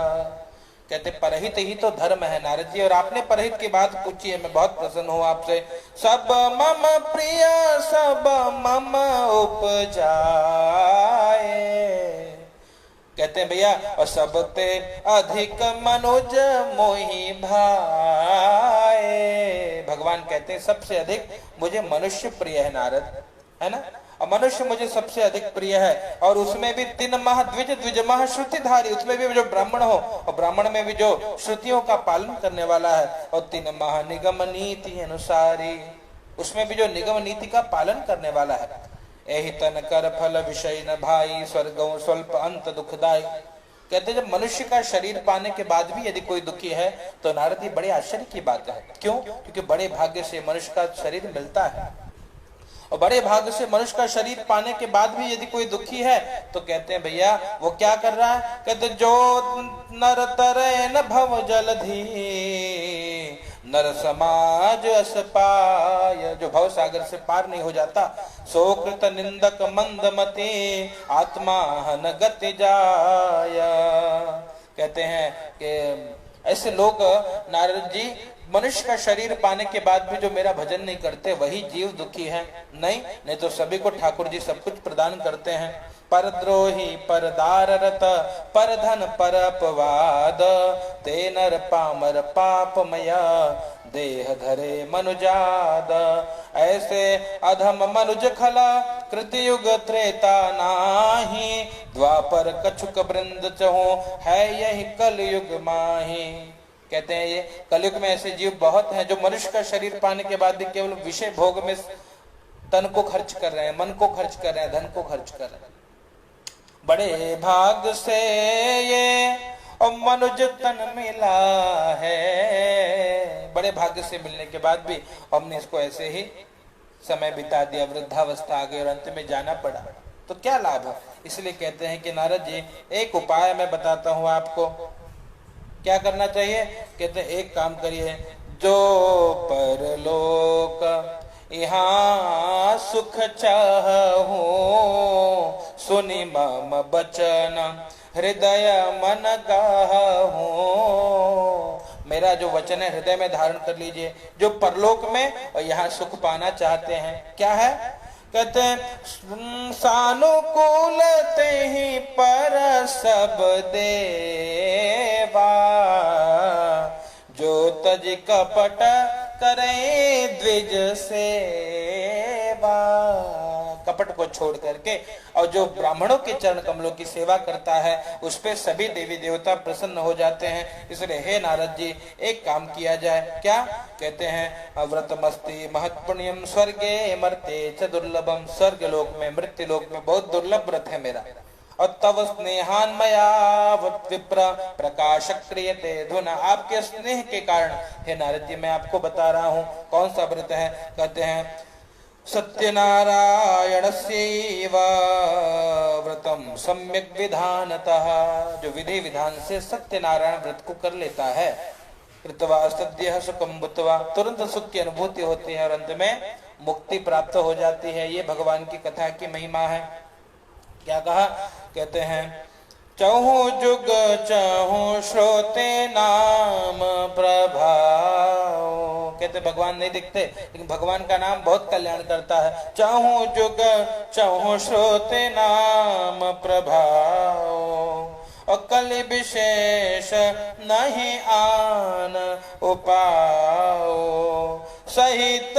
कहते परहित ही तो धर्म है नारद जी, और आपने परहित की बात पूछी है, मैं बहुत प्रसन्न हूं आपसे। सब मम प्रिय सब मम उपजाए, कहते हैं भैया, और सबते अधिक मनुज मोहि भाए। भगवान कहते हैं सबसे अधिक मुझे मनुष्य प्रिय है नारद, है ना। और मनुष्य मुझे सबसे अधिक प्रिय है, और उसमें भी तीन मह द्विज द्विजमह श्रुतिधारी, उसमें भी जो ब्राह्मण हो, और ब्राह्मण में भी जो श्रुतियों का पालन करने वाला है, और तीन मह निगम नीति अनुसारी, उसमें भी जो निगम नीति का पालन करने वाला है। एहि तन कर फल विषय न भाई स्वर्गों स्वल्प अंत दुखदाई। कहते जब मनुष्य का शरीर पाने के बाद भी यदि कोई दुखी है तो नारद जी बड़े आश्चर्य की बात है। क्यों? क्योंकि बड़े भाग्य से मनुष्य का शरीर मिलता है, और बड़े भाग्य से मनुष्य का शरीर पाने के बाद भी यदि कोई दुखी है तो कहते हैं भैया वो क्या कर रहा है? कहते जो नर तरे न भव जलधि नर समाज अस पाय, जो भव सागर से पार नहीं हो जाता, सोकृत निंदक मंदमति आत्मा हन गति जाय। कहते हैं कि ऐसे लोग नारद जी मनुष्य का शरीर पाने के बाद भी जो मेरा भजन नहीं करते वही जीव दुखी है। नहीं तो सभी को ठाकुर जी सब कुछ प्रदान करते हैं। परद्रोही परदार रत पर धन पर अपवाद ते नर पामर पापमया देह धरे मनुजाद। ऐसे अधम मनुज खला कृतयुग त्रेता नाही द्वापर कछुक वृंद चहो है यही कलयुग माही। कहते हैं ये कलयुग में ऐसे जीव बहुत हैं जो मनुष्य का शरीर पाने के बाद भी केवल विषय भोग में तन को खर्च कर रहे हैं, मन को खर्च कर रहे हैं, धन को खर्च कर रहे हैं। बड़े भाग से ये और मनुज तन मिला है, बड़े भाग्य से मिलने के बाद भी हमने इसको ऐसे ही समय बिता दिया, वृद्धावस्था आ गई और अंत में जाना पड़ा, तो क्या लाभ है? इसलिए कहते हैं कि नारद जी एक उपाय मैं बताता हूं आपको, क्या करना चाहिए? कहते हैं एक काम करिए, जो परलोक यहाँ सुख चाहूं सुनि मम बचन हृदय मन गाहूं। मेरा जो वचन है हृदय में धारण कर लीजिए। जो परलोक में और यहाँ सुख पाना चाहते हैं, क्या है? कहते हैं सानुकूल ते ही पर सब देवा जो तज कपट करे द्विज सेवा। कपट को छोड़ करके और जो ब्राह्मणों के चरण कमलों की सेवा करता है उस पे सभी देवी देवता प्रसन्न हो जाते हैं। इसलिए हे नारद जी एक काम किया जाए। क्या कहते हैं? व्रतमस्ति महत्पुण्यम स्वर्गे मर्ते च दुर्लभम। स्वर्ग लोक में मृत्यु लोक में बहुत दुर्लभ व्रत है मेरा। और तव स्नेहान मया विप्र प्रकाश क्रियते धुना। आपके स्नेह के कारण हे नारद जी मैं आपको बता रहा हूँ कौन सा व्रत है। कहते हैं सत्यनारायणस्यैव व्रतम सम्यक विधानतः। जो विधि विधान से सत्यनारायण व्रत को कर लेता है कृतवा सद्यः सुखं भूत्वा, तुरंत सुख की अनुभूति होती है और अंत में मुक्ति प्राप्त हो जाती है। ये भगवान की कथा की महिमा है। क्या कहा? कहते हैं चहु जुग चहु श्रोते नाम प्रभाव। कहते भगवान नहीं दिखते लेकिन भगवान का नाम बहुत कल्याण करता है। चहु जुग चहु श्रोते नाम प्रभाव और कलि विशेष नहीं आन उपाओ। सहित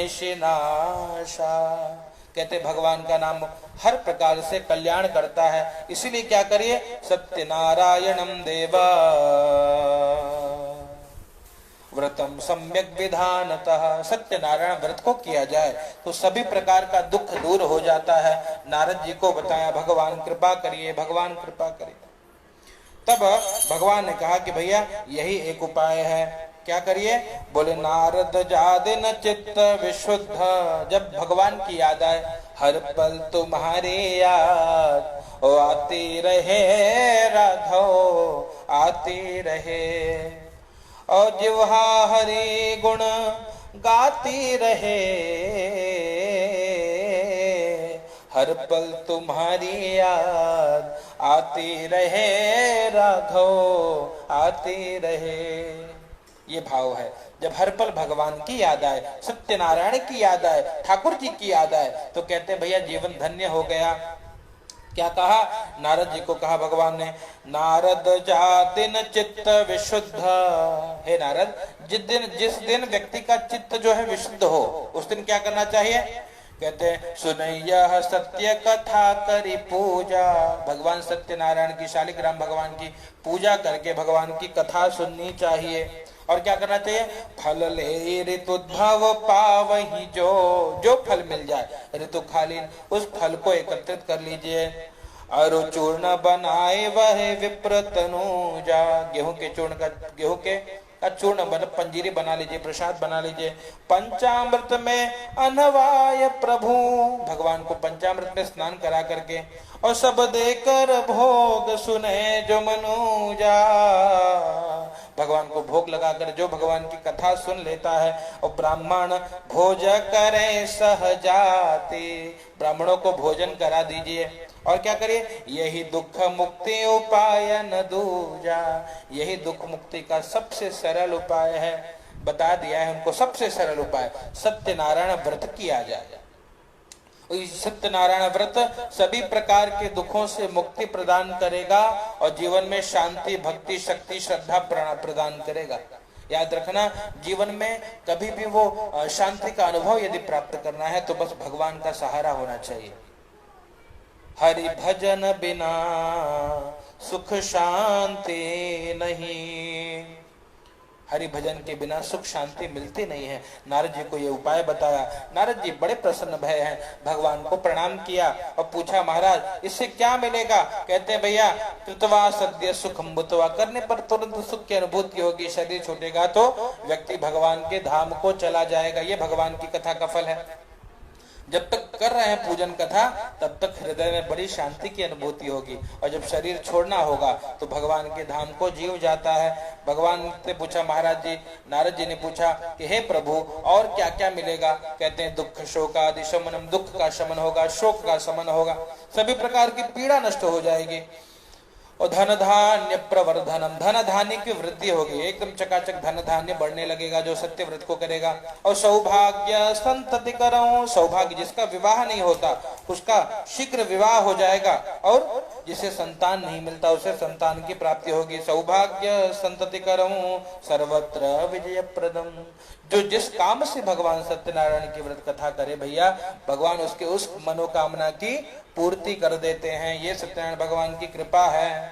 निशिनाशा। कहते भगवान का नाम हर प्रकार से कल्याण करता है, इसीलिए क्या करिए, सत्यनारायणम देवा व्रतम सम्यक विधानतः। सत्यनारायण व्रत को किया जाए तो सभी प्रकार का दुख दूर हो जाता है। नारद जी को बताया, भगवान कृपा करिए, भगवान कृपा करिए। तब भगवान ने कहा कि भैया यही एक उपाय है, क्या करिए, बोले नारद जादिन चित्त विशुद्ध। जब भगवान की याद आए, हर पल तुम्हारे याद ओ आती रहे राघव आती रहे, और जिह्वा हरि गुण गाती रहे, हर पल तुम्हारी याद आती रहे राघव आती रहे। ये भाव है, जब हर पल भगवान की याद आए, सत्यनारायण की याद आए, ठाकुर जी की याद आए, तो कहते भैया जीवन धन्य हो गया। क्या कहा, नारद जी को कहा भगवान ने, नारद जादिन चित्त विशुद्ध। हे नारद, जिस दिन व्यक्ति का चित्त जो है विशुद्ध हो, उस दिन क्या करना चाहिए, कहते सुनैया सत्य कथा करी पूजा। भगवान सत्यनारायण की, शालिग्राम भगवान की पूजा करके भगवान की कथा सुननी चाहिए। और क्या करना चाहिए, फल ले ऋतुद्भव पावहि जो फल मिल जाए ऋतुकालीन, उस फल को एकत्रित कर लीजिए। अरु चूर्ण बनाए वह विप्र तनुजा। गेहूं का चूर्ण पंजीरी बना लीजिए, प्रसाद बना लीजिए। पंचामृत में अनवाय प्रभु, भगवान को पंचामृत में स्नान करा करके, और सब देकर भोग सुने जो मनुजा। भगवान को भोग लगाकर जो भगवान की कथा सुन लेता है, और ब्राह्मण भोज करे सहजाति, ब्राह्मणों को भोजन करा दीजिए। और क्या करिए, यही दुख मुक्ति उपाय न दूजा। यही दुख मुक्ति का सबसे सरल उपाय है, बता दिया है हमको सबसे सरल उपाय, सत्यनारायण व्रत किया जाए। सत्यनारायण व्रत सभी प्रकार के दुखों से मुक्ति प्रदान करेगा और जीवन में शांति, भक्ति, शक्ति, श्रद्धा प्रदान करेगा। याद रखना, जीवन में कभी भी वो शांति का अनुभव यदि प्राप्त करना है तो बस भगवान का सहारा होना चाहिए। हरि भजन बिना सुख शांति नहीं, हरि भजन के बिना सुख शांति मिलती नहीं है। नारद जी को ये उपाय बताया। नारद जी बड़े प्रसन्न भय हैं, भगवान को प्रणाम किया और पूछा, महाराज इससे क्या मिलेगा? कहते हैं भैया, कृतवा सद्य सुखम भूत्वा, करने पर तुरंत सुख की अनुभूति होगी। शरीर छूटेगा तो व्यक्ति भगवान के धाम को चला जाएगा। ये भगवान की कथा का फल है। जब तक कर रहे हैं पूजन कथा, तब तक हृदय में बड़ी शांति की अनुभूति होगी, और जब शरीर छोड़ना होगा तो भगवान के धाम को जीव जाता है। भगवान से पूछा महाराज जी, नारद जी ने पूछा कि हे प्रभु और क्या क्या मिलेगा? कहते हैं दुख शोक आदि शमनम, दुख का शमन होगा, शोक का शमन होगा, सभी प्रकार की पीड़ा नष्ट हो जाएगी। और धन धान्य प्रवर्धनम, धन धान्य की वृद्धि होगी, एकदम चकाचक धन धान्य बढ़ने लगेगा जो सत्य व्रत को करेगा। और सौभाग्य संतति करो, सौभाग्य जिसका विवाह नहीं होता उसका शीघ्र विवाह हो जाएगा, और जिसे संतान नहीं मिलता उसे संतान की प्राप्ति होगी। सौभाग्य संतति करो सर्वत्र विजय प्रदम, जो जिस काम से भगवान सत्यनारायण की व्रत कथा करे भैया, भगवान उसके उस मनोकामना की पूर्ति कर देते हैं। ये सत्यनारायण भगवान की कृपा है।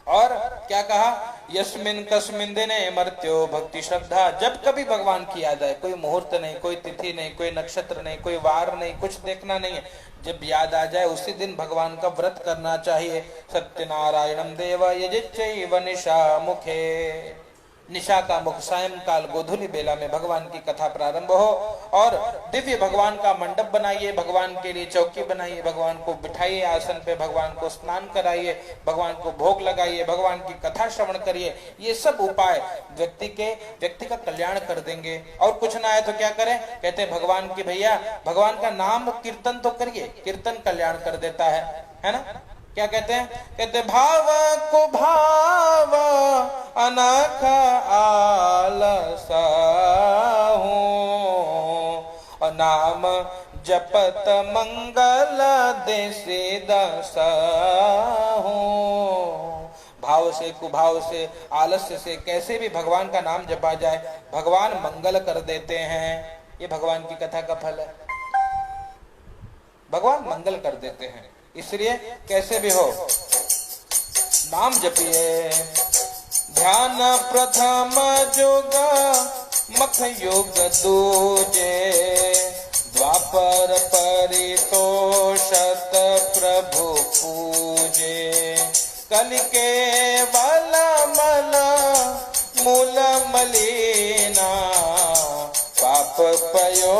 और क्या कहा, यस्मिन कस्मिन दिने मर्त्यो भक्ति श्रद्धा, जब कभी भगवान की याद आए, कोई मुहूर्त नहीं, कोई तिथि नहीं, कोई नक्षत्र नहीं, कोई वार नहीं, कुछ देखना नहीं है, जब याद आ जाए उसी दिन भगवान का व्रत करना चाहिए। सत्यनारायणम देव यजिच्चैव निशा मुखे, निशा का मुख सायंकाल गोधूली बेला में भगवान की कथा प्रारंभ हो, और दिव्य भगवान का मंडप बनाइए, भगवान के लिए चौकी बनाइए, भगवान को बिठाइए आसन पे, भगवान को स्नान कराइए, भगवान को भोग लगाइए, भगवान की कथा श्रवण करिए। ये सब उपाय व्यक्ति का कल्याण कर देंगे। और कुछ ना है तो क्या करें? कहते हैं भगवान की भैया, भगवान का नाम कीर्तन तो करिए, कीर्तन कल्याण कर देता है ना? क्या कहते हैं? कहते भाव को भाव अनख आलसा हूँ, नाम जपत मंगल देसी दशा हूँ। भाव से, कुभाव से, आलस्य से कैसे भी भगवान का नाम जपा जाए, भगवान मंगल कर देते हैं। ये भगवान की कथा का फल है। भगवान मंगल कर देते हैं, इसलिए कैसे भी हो नाम जपिए। ध्यान प्रथम जोग मख योग दूजे, द्वापर परितोषत प्रभु पूजे। कल केवल मल मूल मलिना, पाप पयो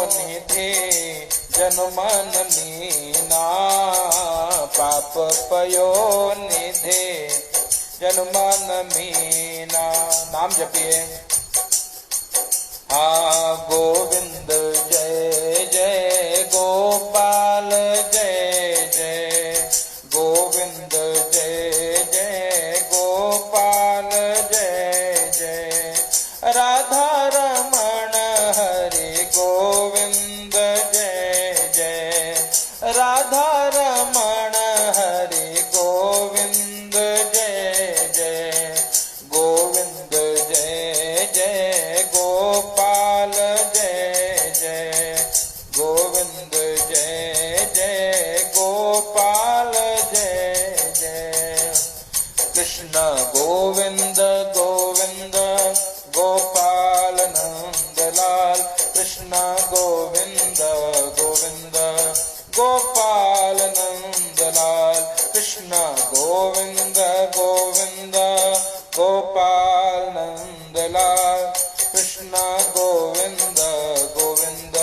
निधि जन्मन मीना। पाप पयो निधि जन्मन मीना। नाम जपिए। हाँ गोविंद जय जय गोपाल जय जय, गोविंद जय जय गोपाल जय जय। राधा रमण हरि गोविंद जय जय, राधा रमण हरि गोविंद जय जय। गोविंद जय जय गोपाल जय जय, गोविंद जय जय गोपाल जय जय। कृष्ण गोविंद गोविंद गोपाल नंदलाल, कृष्ण गोविंद गोविंद गोपाल नंदलाल। कृष्ण गोविंद गोविंद गोपाल नंदलाल, कृष्ण गोविंद गोविंद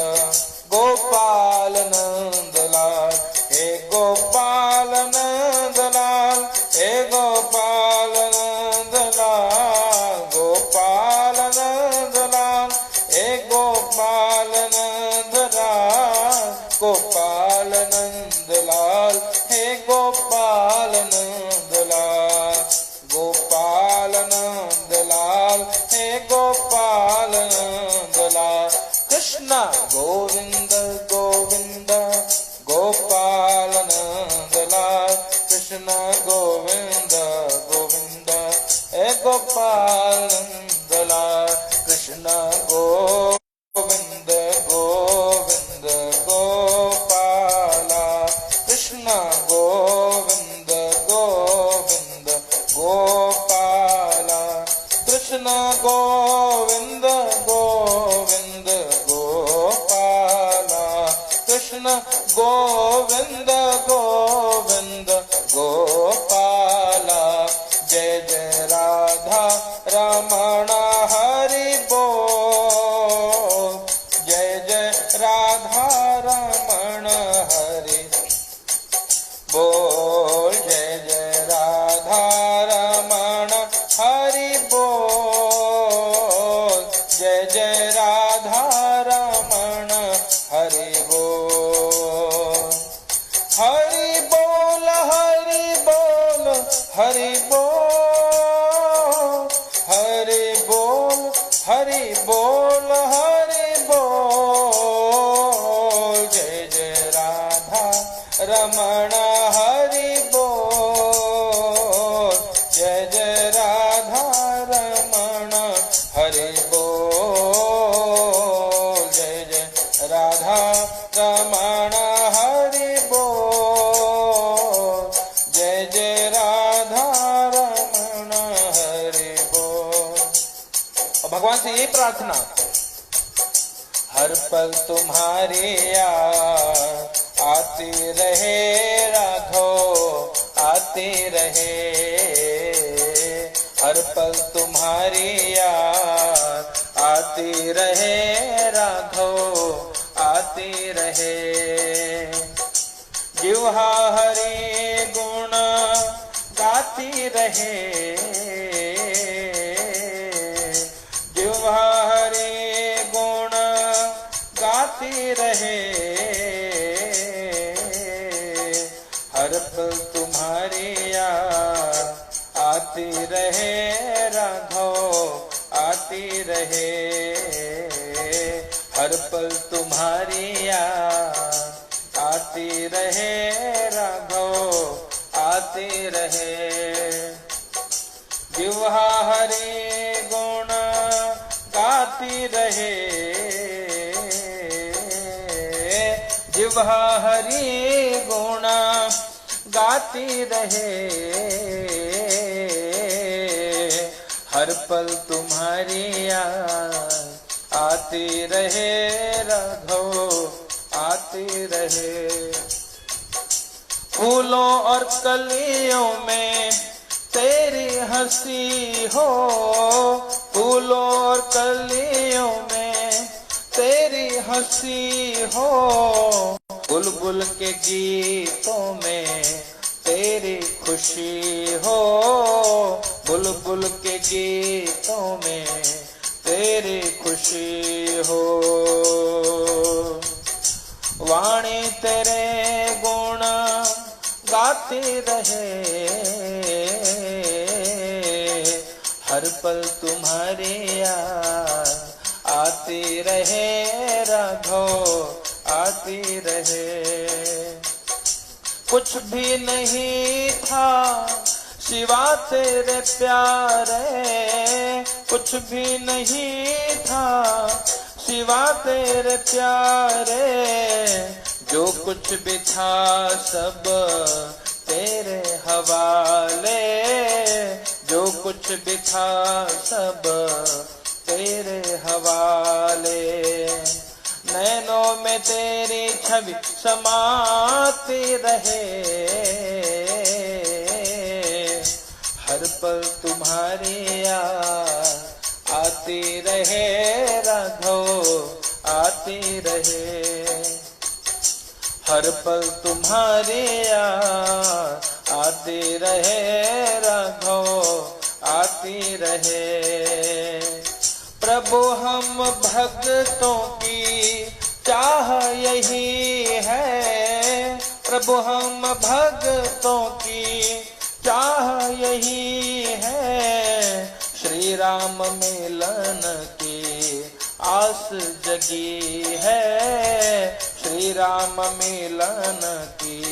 गोपाल नंदलाल। हे गोपाल नंदलाल, हे गोपाल नंदलाल, गोपाल नंदलाल, हे गोपाल नंदलाल, गोपाल नंदलाल, हे गोपाल नंदलाल, गोपाल नंदलाल, हे गोपाल नंदलाल। कृष्ण गोविंद गोविंद गोपाल नंदलाल, कृष्ण गोविंद गोविंद हे गोपाल नंदलाल। कृष्ण गोविंद गोविंद गोपाला, कृष्ण गोविंद गोविंद गोपाला। कृष्ण गोविंद गोविंद गोपाला, कृष्ण गोविंद गोविंद गोपाला। जय जय राधा रमण हरि बोल, जय जय राधा रमण हरि बोल, जय जय राधा रमण हरि बोल, जय जय राधा रमण हरि बोल। हरि बोल हरि बोल हरि बोल, हरि बोल हरि बोल हरि बोल। जय जय राधा रमण हरि बोल, जय जय राधा रमण हरि बोल, जय जय राधा रमण हरि बोल, जय जय राधा रमण हरि बोल। और भगवान से यही प्रार्थना, हर पल तुम्हारी याद आती रहे राघो, आती रहे। हर पल तुम्हारी याद आती रहे राघो, आती रहे। जिह्वा हरि गुण गाती रहे, जिह्वा हरि गुण गाती रहे। हर पल तुम्हारी याद आती रहे राघो, आती रहे। हर पल तुम्हारी याद आती रहे राघो, आती रहे। जिह्वा हरि गुण गाती रहे, जिह्वा हरि गुण गाती रहे, हर पल तुम्हारी याद आती रहे, राघव आती रहे। फूलों और कलियों में तेरी हंसी हो, फूलों और कलियों में तेरी हंसी हो, बुलबुल के गीतों में तेरी खुशी हो, बुलबुल के गीतों में तेरी खुशी हो। वाणी तेरे गुण गाती रहे, हर पल तुम्हारी याद आती रहे, राघव आती रहे। कुछ भी नहीं था सिवा तेरे प्यारे, कुछ भी नहीं था सिवा तेरे प्यारे, जो कुछ भी था सब तेरे हवाले, जो कुछ भी था सब तेरे हवाले। नैनों में तेरी छवि समाती रहे, हर पल तुम्हारी याद आती रहे, राघव आती रहे, हर पल तुम्हारी याद आती रहे, राघव आती रहे। प्रभु हम भक्तों की चाह यही है, प्रभु हम भक्तों की चाह यही है, श्री राम मिलन की आस जगी है, श्री राम मिलन की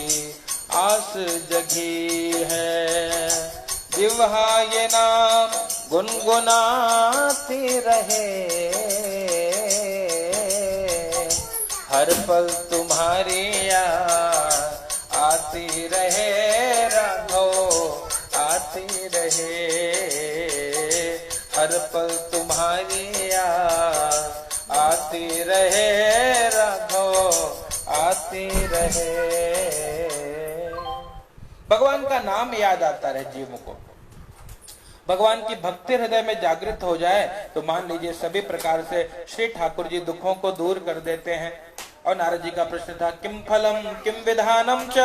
आस जगी है। जिह्वा ये नाम गुनगुनाती रहे, हर पल तुम्हारी याद आती रहे, राघव आती रहे, हर पल तुम्हारी याद आती रहे, राघव आती रहे। भगवान का नाम याद आता रहे जीवों को, भगवान की भक्ति हृदय में जागृत हो जाए तो मान लीजिए सभी प्रकार से श्री ठाकुर जी दुखों को दूर कर देते हैं। और नारद जी का प्रश्न था, किम फलम किम विधानम च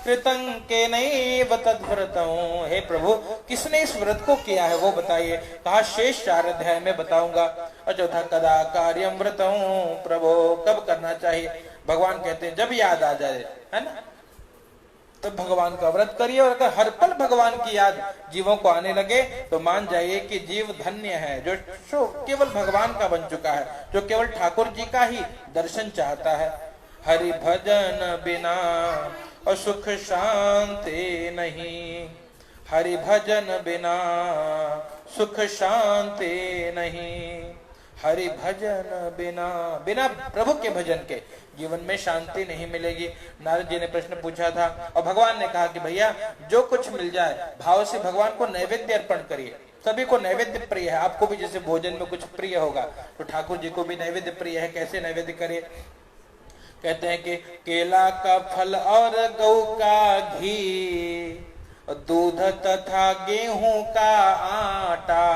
कृतं केनैव तद्व्रतं। हे प्रभु, किसने इस व्रत को किया है वो बताइए। कहा शेष 4 अध्याय में बताऊंगा। और चौथा, कदा कार्यम व्रतं प्रभो, कब करना चाहिए। भगवान कहते हैं जब याद आ जाए, है ना, तो भगवान का व्रत करिए। और अगर हर पल भगवान की याद जीवों को आने लगे तो मान जाइए कि जीव धन्य है, जो केवल भगवान का बन चुका है, जो केवल ठाकुर जी का ही दर्शन चाहता है। हरि भजन बिना और सुख शांति नहीं, हरि भजन बिना सुख शांति नहीं, हरि भजन बिना, बिना प्रभु के भजन के जीवन में शांति नहीं मिलेगी। नारद जी ने प्रश्न पूछा था और भगवान ने कहा कि भैया जो कुछ मिल जाए भाव से भगवान को नैवेद्य अर्पण करिए। सभी को नैवेद्य प्रिय है, आपको भी जैसे भोजन में कुछ प्रिय होगा तो ठाकुर जी को भी नैवेद्य प्रिय है। कैसे नैवेद्य करिए? कहते हैं कि केला का फल और गौ का घी, दूध तथा गेहूं का आटा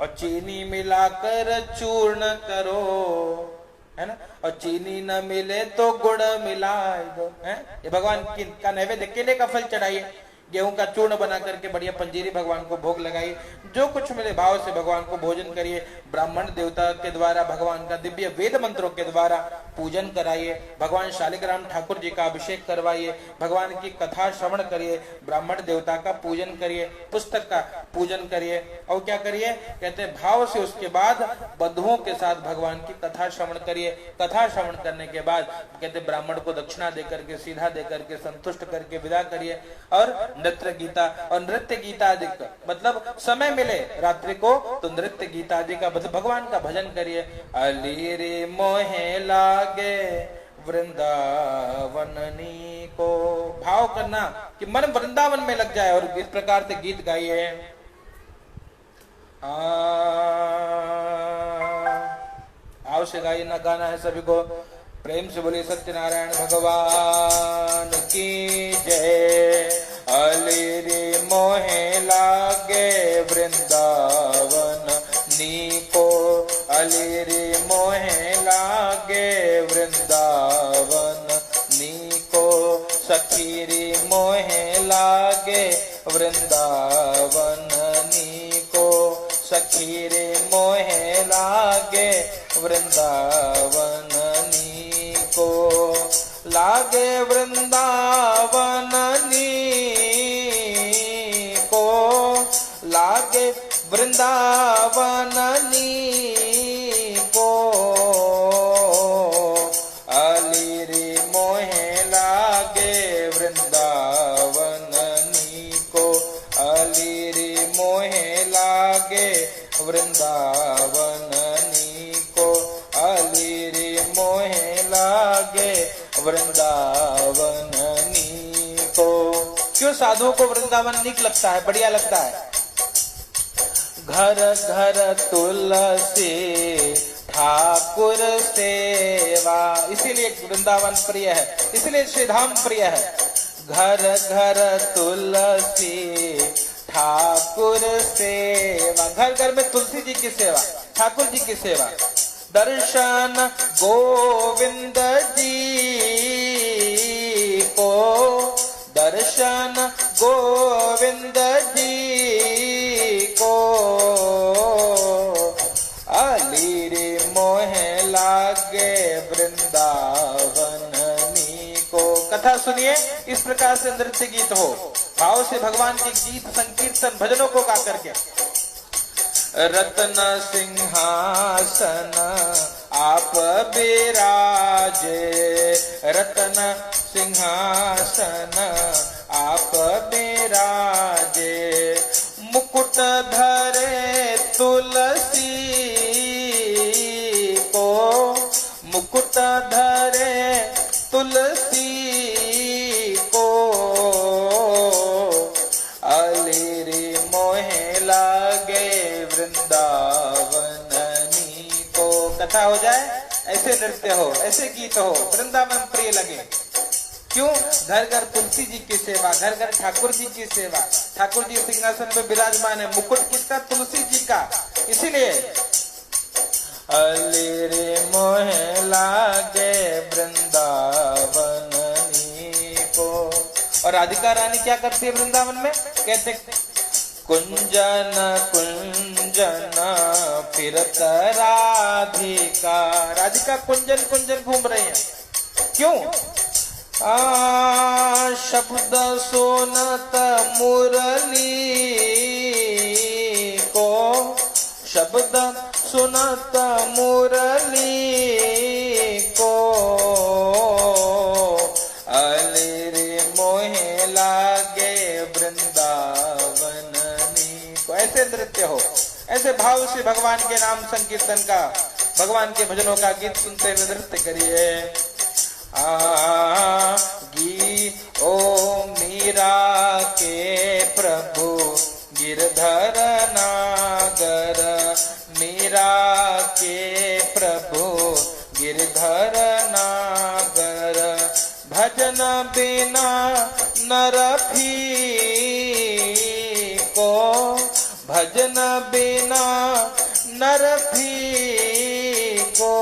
और चीनी मिलाकर चूर्ण करो, है ना, और चीनी न मिले तो गुड़ मिलाए दो, है। ये भगवान का नैवेद्य, केले का फल चढ़ाइए, गेहूं का चूर्ण बना करके बढ़िया पंजीरी भगवान को भोग लगाइए। जो कुछ मिले भाव से भगवान को भोजन करिए। ब्राह्मण देवता के द्वारा भगवान का दिव्य वेद मंत्रों के द्वारा पूजन कराइए। भगवान शालिग्राम ठाकुर जी का अभिषेक करवाइए। भगवान की कथा श्रवण करिए। ब्राह्मण देवता का पूजन करिए, पुस्तक का पूजन करिए। और क्या करिए? कहते हैं भाव से उसके बाद बंधुओं के साथ भगवान की कथा श्रवण करिए। कथा श्रवण करने के बाद कहते ब्राह्मण को दक्षिणा देकर के, सीधा देकर के, संतुष्ट करके विदा करिए। और नृत्य गीता, और नृत्य गीता आदि का मतलब समय मिले रात्रि को तो नृत्य गीता आदि का भगवान का भजन करिए। अली रे मोहे लागे वृंदावननी को। भाव करना कि मन वृंदावन में लग जाए और इस प्रकार से गीत गाइए। भाव से गाइए ना, गाना है सभी को। प्रेम से बोलिए सत्यनारायण भगवान की जय। अलिरी मोहे लागे वृंदावन नीको, अलिरी मोहे लागे वृंदावन नीको, सखीरी मोहे लागे वृंदावन नीको, सखीरी मोहे लागे वृंदावन नीको, लागे वृंदावन नीको, लागे वृंदावन नीको, अलिरी मोहे लागे वृंदावन नीको, अलिरी मोहे लागे वृंदावन नीको, अलिरी मोहे लागे वृंदावन नीको। क्यों साधुओं को वृंदावन नीक लगता है, बढ़िया लगता है? घर घर तुलसी ठाकुर सेवा, इसीलिए वृंदावन प्रिय है, इसलिए श्री धाम प्रिय है। घर घर तुलसी ठाकुर सेवा, घर घर में तुलसी जी की सेवा, ठाकुर जी की सेवा। दर्शन गोविंद जी को, दर्शन गोविंद जी को, अलिरी मोहे लागे वृंदावन नीको। कथा सुनिए, इस प्रकार से नृत्य गीत हो, भाव से भगवान के गीत संकीर्तन भजनों को गा करके। रत्न सिंहासन आप बिराजे, रत्न सिंहासन आप बिराजे, मुकुट धरे तुलसी को, मुकुट धरे तुलसी को, अलिरी मोहे लागे वृंदावन नीको। कथा हो जाए, ऐसे नृत्य हो, ऐसे गीत हो, वृंदावन प्रिय लगे। क्यों? घर घर तुलसी जी की सेवा, घर घर ठाकुर जी की सेवा। ठाकुर जी सिंहासन पे विराजमान है, मुकुट किसका? तुलसी जी का। इसीलिए अलिरी मोहे लागे वृंदावन नीको। और राधिका रानी क्या करती है वृंदावन में? कहते कुंजन कुंजन फिरत राधिका, राधिका कुंजन कुंजन घूम रही है। क्यों? शब्द सुनत मुरली को, शब्द सुनत मुरली को, अलिरी मोहे लागे वृंदावन नीको। ऐसे नृत्य हो, ऐसे भाव से भगवान के नाम संकीर्तन का, भगवान के भजनों का गीत सुनते हुए नृत्य करिए। ओ मीरा के प्रभु गिरधर नागर, मीरा के प्रभु गिरधर नागर, भजन बिना नर फीको, भजन बिना नर फीको,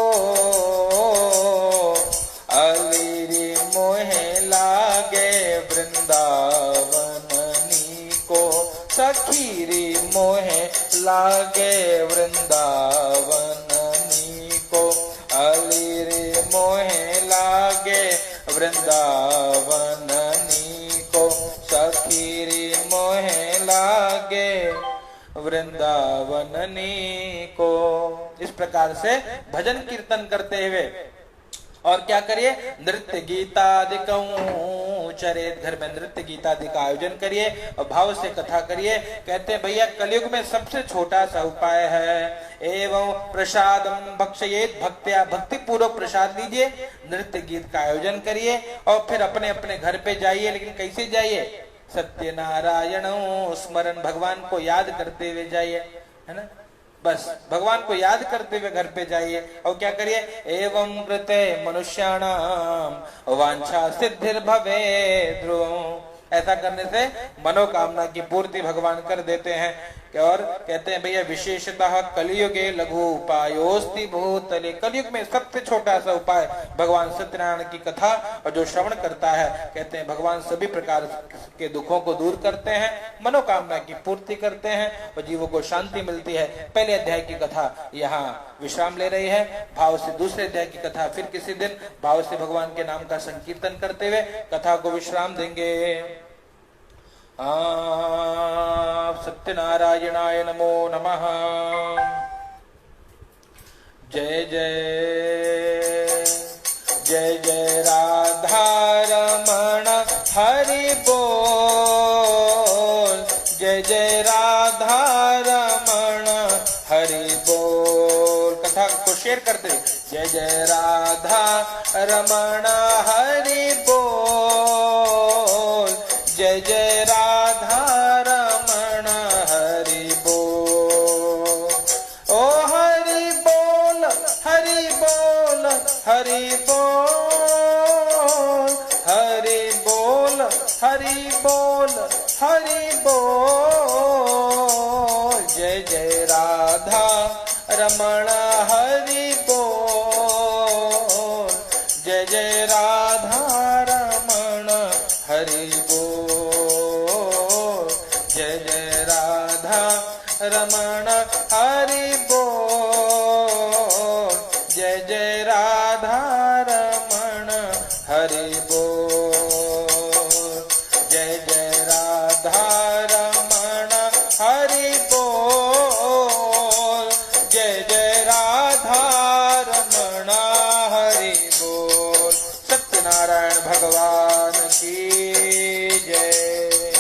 अलिरी मोहे लागे वृंदावन नीको, सखीरी मोहे लागे वृंदावन नीको, अलिरी मोहे लागे वृंदावन नीको, सखीरी मोहे लागे वृंदावन नीको। इस प्रकार से भजन कीर्तन करते हुए और क्या करिए? नृत्य गीतादिकं समुच्चरेत, घर में नृत्य गीत आदि का आयोजन करिए और भाव से कथा करिए। कहते हैं भैया कलयुग में सबसे छोटा सा उपाय है। एवं प्रसादम भक्षयेत भक्त्या, भक्ति पूर्वक प्रसाद लीजिए, नृत्य गीत का आयोजन करिए और फिर अपने अपने घर पे जाइए। लेकिन कैसे जाइए? सत्यनारायण स्मरण, भगवान को याद करते हुए जाइए, है ना। बस भगवान को याद करते हुए घर पे जाइए और क्या करिए? एवं कृते मनुष्याणाम वांछा सिद्धिर्भवे ध्रुवम्, ऐसा करने से मनोकामना की पूर्ति भगवान कर देते हैं। और कहते हैं भैया विशेषतः कलियुगे लघु उपायोस्ति भूतले, कलयुग में सबसे छोटा सा उपाय भगवान सत्यनारायण की कथा, और जो श्रवण करता है कहते हैं भगवान सभी प्रकार के दुखों को दूर करते हैं, मनोकामना की पूर्ति करते हैं और जीवों को शांति मिलती है। पहले अध्याय की कथा यहाँ विश्राम ले रही है, भाव से दूसरे अध्याय की कथा फिर किसी दिन भाव से भगवान के नाम का संकीर्तन करते हुए कथा को विश्राम देंगे। सत्यनारायणाय नमो नमः। जय जय जय जय राधा रमण हरि बोल, जय जय राधा रमण हरि बोल। कथा को शेयर करते, जय जय राधा रमण हरि बोल, जय जय राधा रमण हरि बोल। ओ हरि बोल हरि बोल हरि बोल, हरि बोल हरि बोल हरि बोल, जय जय राधा रमण हरि बोल, जय जय राधा रमण हरि बोल, जय जय राधा रमण हरि